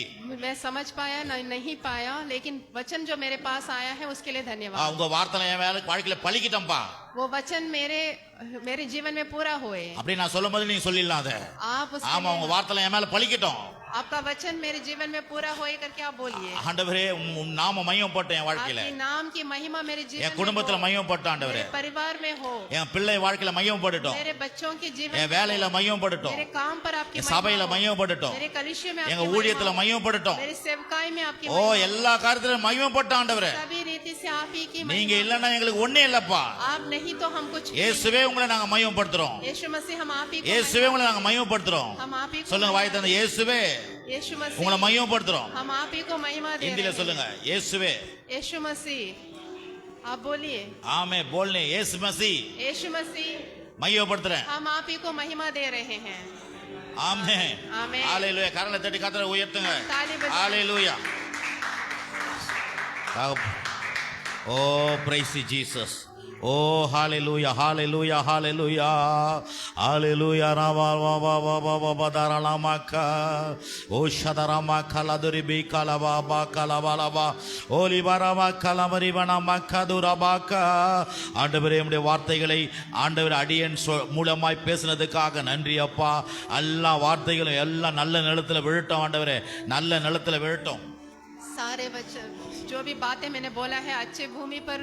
मैं समझ पाया नहीं पाया, लेकिन वचन जो मेरे पास आया है उसके लिए धन्यवाद। உங்க வார்த்தை என் மேல வாழ்க்கையில பலிக்கிட்டம்பா. वो वचन मेरे जीवन में पूरा हुए। அப்படி நான் சொல்லும் போது நீங்க சொல்லிடலாம் அதை. आप उसके ஆமா உங்க लिए, வார்த்தை என் மேல பலிக்கட்டும். आपका वचन मेरे जीवन में पूरा होए करके आप बोलिए। ஆண்டவரே உம் நாம மையம் போட்ட என் வாழ்க்கையில आपके नाम की महिमा मेरे जीवन என் में குடும்பத்துல हो, மையம் போட்ட ஆண்டவரே. मेरे परिवार में हो, என் பிள்ளை வாழ்க்கையில மையம் போடட்டும். मेरे बच्चों के जीवन என் में வேலையில हो, மையம் போடட்டும். मेरे काम पर आपकी என் महिमा சபையில हो, மையம் போடட்டும். मेरे कलीसिया में எங்க आपकी ஊழியத்துல महिमा हो, மையம் போடட்டும். मेरे सेवकाई में आपकी ஓ महिमा हो। எல்லா காரியத்திலும் மையம் போட்ட ஆண்டவரே. सभी रीति से आप ही की நீங்க महिमा। இல்லன்னா எங்களுக்கு ஒண்ணே இல்லப்பா. आप नहीं तो हम कुछ नहीं। இயேசுவே உங்களை நாங்க மையம் படுத்துறோம். यीशु मसीह हम आप ही को இயேசுவே உங்களை நாங்க மையம் படுத்துறோம். हम आप ही को சொல்லுங்க வாய் தந்து இயேசுவே यीशु உங்களை मसीह மையம் படுத்துறோம். हम आप ही को महिमा दे ஹிந்தில रहे சொல்லுங்க हैं। இயேசுவே. यीशु मसीह आप बोलिए। ஆமே बोलने இயேசு மசி यीशु मसीह மையம் படுத்துறேன். हम आप ही को महिमा दे रहे हैं। ஆமே ஆமென். ஹalleluya கரங்களை தட்டி கர்த்தரை உயர்த்துங்க. ताली बजाएं। ஹalleluya. ஓ praise Jesus. ஓ ஹalleluya hallelujah hallelujah hallelujah rava va va va va va va daralamaka o shadarama kaladuri bi kalaba ba kalaba laba oli barama kalamari bana makadurabaka. ஆண்டவரே உம்முடைய வார்த்தைகளை ஆண்டவர் அடியேன் மூலமாய் பேசினதுக்காக நன்றி அப்பா. எல்லா வார்த்தைகளும் எல்லாம் நல்ல நிலத்துல விழட்டும் ஆண்டவரே. நல்ல நிலத்துல விழட்டும். सारे वचन जो भी बातें मैंने बोला है अच्छे भूमि पर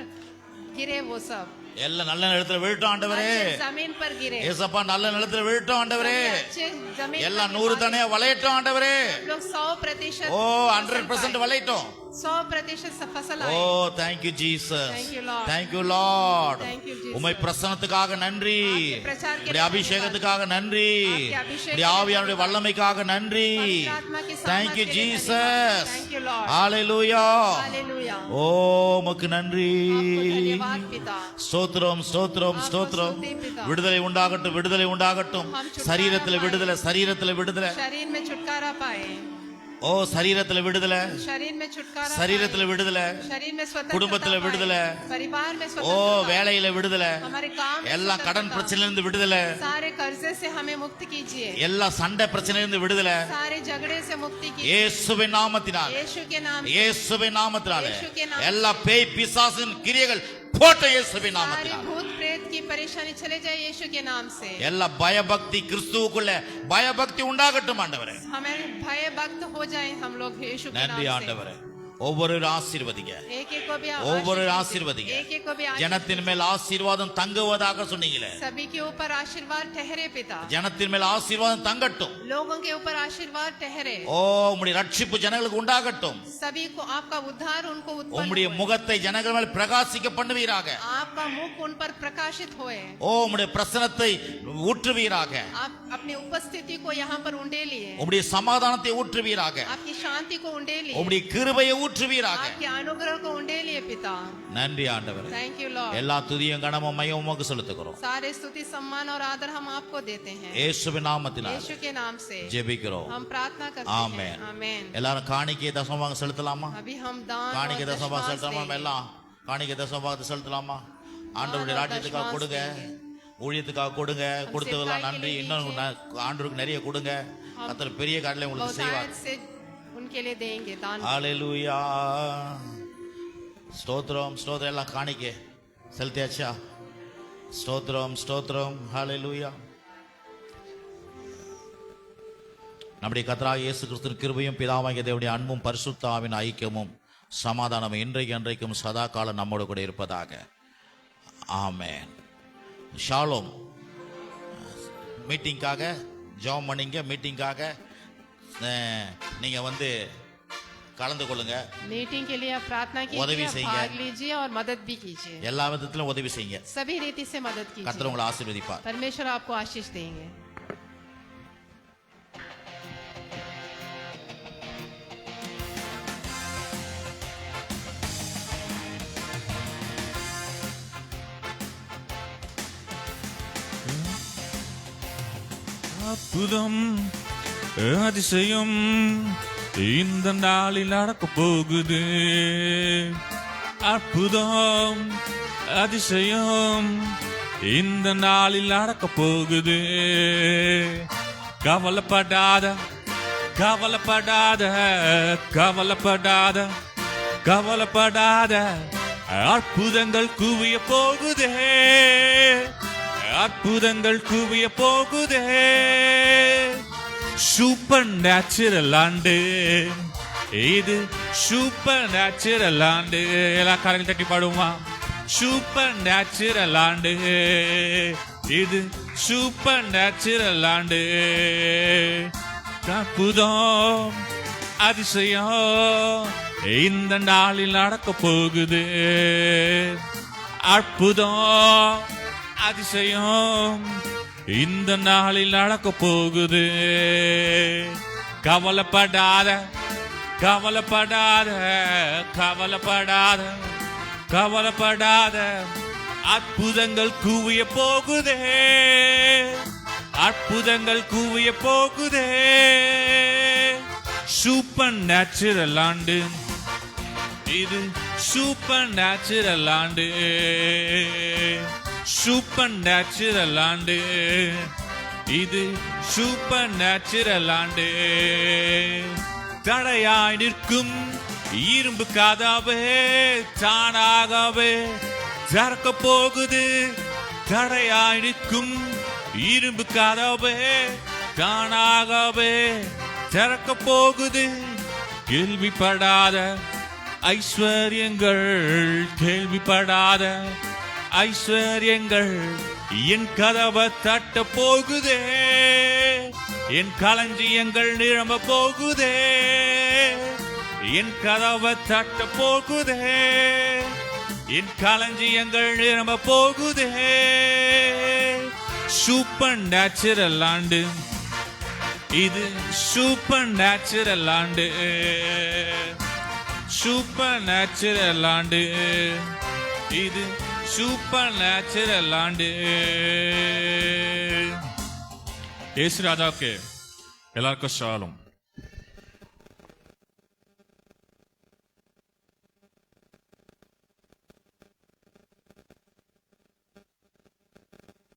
गिरे, वो सब எல்லாம் நல்ல நிலத்துல விழட்டும் ஆண்டவரே. अच्छे जमीन पर गिरे। ஏசப்பா நல்ல நிலத்துல விழட்டும் ஆண்டவரே. अच्छे जमीन எல்லாம் पर 100 தனையா வளையட்டும் ஆண்டவரே. लोग 100% ஓ 100% வளையட்டும். 100% फसल ஓ आए। thank you Jesus. Thank you, Lord. Thank you Lord. Thank you, Jesus. உம்மை பிரசன்னத்துக்காக நன்றி. आपके प्रचार के உம்முடைய लिए அபிஷேகத்துக்காக நன்றி. आपके अभिषेक உம்முடைய ஆவியானுடைய வல்லமைக்காக நன்றி. पवित्र आत्मा की सामर्थ Thank you के लिए Jesus. धन्यवाद। Thank you, Lord. Hallelujah. Hallelujah. ஓ உமக்கு நன்றி. आपको धन्यवाद पिता। ஸ்தோத்திரம் ஸ்தோத்திரம் ஸ்தோத்திரம். விடுதலை உண்டாகட்டும் விடுதலை உண்டாகட்டும். சரீரத்தில் விடுதலை சரீரத்தில் விடுதலை. शरीर में छुटकारा पाए। ஓ சரீரத்தில் விடுதலை शरीर में छुटकारा சரீரத்தில் விடுதலை. शरीर में स्वतंत्रता குடும்பத்துல पाए। விடுதலை. परिवार में ஓ स्वतंत्रता। வேலையில விடுதலை. हमारे काम में எல்லா கடன் स्वतंत्रता। பிரச்சனையிலிருந்து விடுதலை. सारे कर्जे से हमें मुक्त कीजिए। எல்லா சண்டை பிரச்சனையிலிருந்து விடுதலை. सारे झगड़े से मुक्ति कीजिए। இயேசுவின் நாமத்தினால் यीशु के नाम से। இயேசுவின் நாமத்தினாலே இயேசு के नाम எல்லா பேய் பிசாசின் கிரியைகள் போட்ட இயேசுவின் सारे நாமத்தினால் भूत प्रेत की परेशानी चले जाए यीशु के नाम से। எல்லா பயபக்தி கிறிஸ்துவுக்குள்ள பயபக்தி உண்டாகட்டும் ஆண்டவரே. हमें भय भक्त हो जाए हम लोग यीशु के நன்றி नाम से। ஆண்டவரே. ஒவ்வொரு ஆசீர்வதிங்க. एक एक को भी ஒவ்வொரு आशीष ஆசீர்வதிங்க. दीजिए। एक एक को भी आशीष ஜனத்தின் மேல் ஆசீர்வாதம் தங்குவதாக சொன்னீங்களே. सभी के ऊपर आशीर्वाद ठहरे पिता। ஜனத்தின் மேல் ஆசீர்வாதம் தங்கட்டும். लोगों के ऊपर आशीर्वाद ठहरे। ஓ உம்முடைய ரட்சிப்பு ஜனங்களுக்கு உண்டாகட்டும். सभी को आपका उद्धार उनको उत्पन्न உம்முடைய होए। முகத்தை ஜனங்கள் மேல் பிரகாசிக்க பண்ணுவீராக. आपका मुख उन पर प्रकाशित होए। ஓ உம்முடைய பிரசன்னத்தை ஊற்றுவீராக. आप अपनी उपस्थिति को यहाँ पर उंडेलिए। உம்முடைய சமாதானத்தை ஊற்றுவீராக. आपकी शांति को उंडेलिए। உம்முடைய கிருபையை ஊற்றுவீராக. आपके अनुग्रह को उंडेलिए पिता। நன்றி ஆண்டவரே. Thank you Lord. எல்லா துதியும் கனமும் மையம் உமக்கு செலுத்துகிறோம். सारे स्तुति सम्मान और आदर हम आपको देते हैं। இயேசுவின் நாமத்தினால் यीशु के नाम से ஜெபிக்கிறோம். हम प्रार्थना करते आमेन। हैं। आमेन। எல்லாரும் காணிக்கை தசமபாகம் செலுத்தலாமா? अभी हम दान காணிக்கை और தசமபாகம் दशमांश செலுத்தலாமா? देंगे। எல்லாம் காணிக்கை தசமபாகத்தை செலுத்தலாமா? ஆண்டவருடைய और ராஜ்யத்துக்காக दशमांश கொடுங்க. देंगे। ஊழியத்துக்காக கொடுங்க. கொடுத்ததெல்லாம் सेवकाई के நன்றி. लिए இன்னும் दीजिए। ஆண்டவருக்கு நிறைய கொடுங்க. கர்த்தர் பெரிய காரியங்களை உங்களுக்கு செய்வார். बहुतायत से उनके लिए देंगे दान। ஹalleluya. ஸ்தோத்திரம் ஸ்தோத்திரம். எல்லாம் காணிக்கை செலுத்தியாச்சா? ஸ்தோத்திரம் ஸ்தோத்திரம். ஹalleluya. நம்முடைய கர்த்தராகிய இயேசு கிறிஸ்துவின் கிருபையும் பிதாவாகிய தேவனுடைய அன்பும் பரிசுத்த ஆவியின் ஐக்கியமும் சமாதானம் இன்றைக்கு அன்றைக்கும் சதா காலம் நம்மோடு கூட இருப்பதாக. ஆமென். ஷாலோம். மீட்டிங்காக ஜெபம் பண்ணீங்க. மீட்டிங்காக நீங்க கலந்து கொள்ளுங்க. मीटिंग के लिए आप प्रार्थना कीजिए, भाग लीजिए और मदद भी कीजिए. எல்லா விதத்திலும் உதவி செய்யுங்க. सभी रीति से मदद कीजिए. கர்த்தர் உங்களை ஆசீர்வதிப்பார். परमेश्वर आपको आशीष देंगे. அற்புதம் அதிசயம் இந்த நாளில் நடக்க போகுது. அற்புதம் அதிசயம் இந்த நாளில் நடக்க போகுது. கவலைப்படாத கவலைப்படாத கவலைப்படாத கவலைப்படாத அற்புதங்கள் குவிய போகுதே. அற்புதங்கள் குவிய போகுதே. சூப்பர் நேச்சுரல் ஆண்டு இது. சூப்பர் நேச்சுரல் ஆண்டு. எல்லா காரங்களும் தட்டி பாடுமா? சூப்பர் நேச்சுரல் ஆண்டு இது. சூப்பர் நேச்சுரல் ஆண்டு. அற்புதம் அதிசயம் இந்த நாளில் நடக்க போகுது. அற்புதம் அதிசயம் இந்த நாளில் நடக்க போகுது. கவலைப்படாத கவலைப்படாத கவலைப்படாத கவலைப்படாத அற்புதங்கள் குவிய போகுதே. அற்புதங்கள் குவிய போகுதே. சூப்பர் நேச்சுரல் ஆண்டு இது. சூப்பர் நேச்சுரல் ஆண்டு. சூப்பர் நேச்சுரல் ஆண்டு இது. சூப்பர் நேச்சுரல் ஆண்டு. தடையாய் நிற்கும் இரும்பு கதவே தானாகவே திறக்க போகுது. தடையாய் நிற்கும் இரும்பு கதவே தானாகவே திறக்க போகுது. கேள்விப்படாத ஐஸ்வர்யங்கள் கேள்விப்படாத ஐஸ்வர்யங்கள் என் கதவை தட்ட போகுதே. என் களஞ்சியங்கள் நிரம்ப போகுதே. என் கதவை தட்ட போகுதே. என் களஞ்சியங்கள் நிரம்ப போகுதே. சூப்பர் நேச்சுரல் ஆண்டு இது. சூப்பர் நேச்சுரல் ஆண்டு. சூப்பர் நேச்சுரல் ஆண்டு இது. சூப்பர் நேச்சுரல் ஆண்டு. இயேசு ராஜாவுக்கு எல்லாருக்கும் ஷாலும்.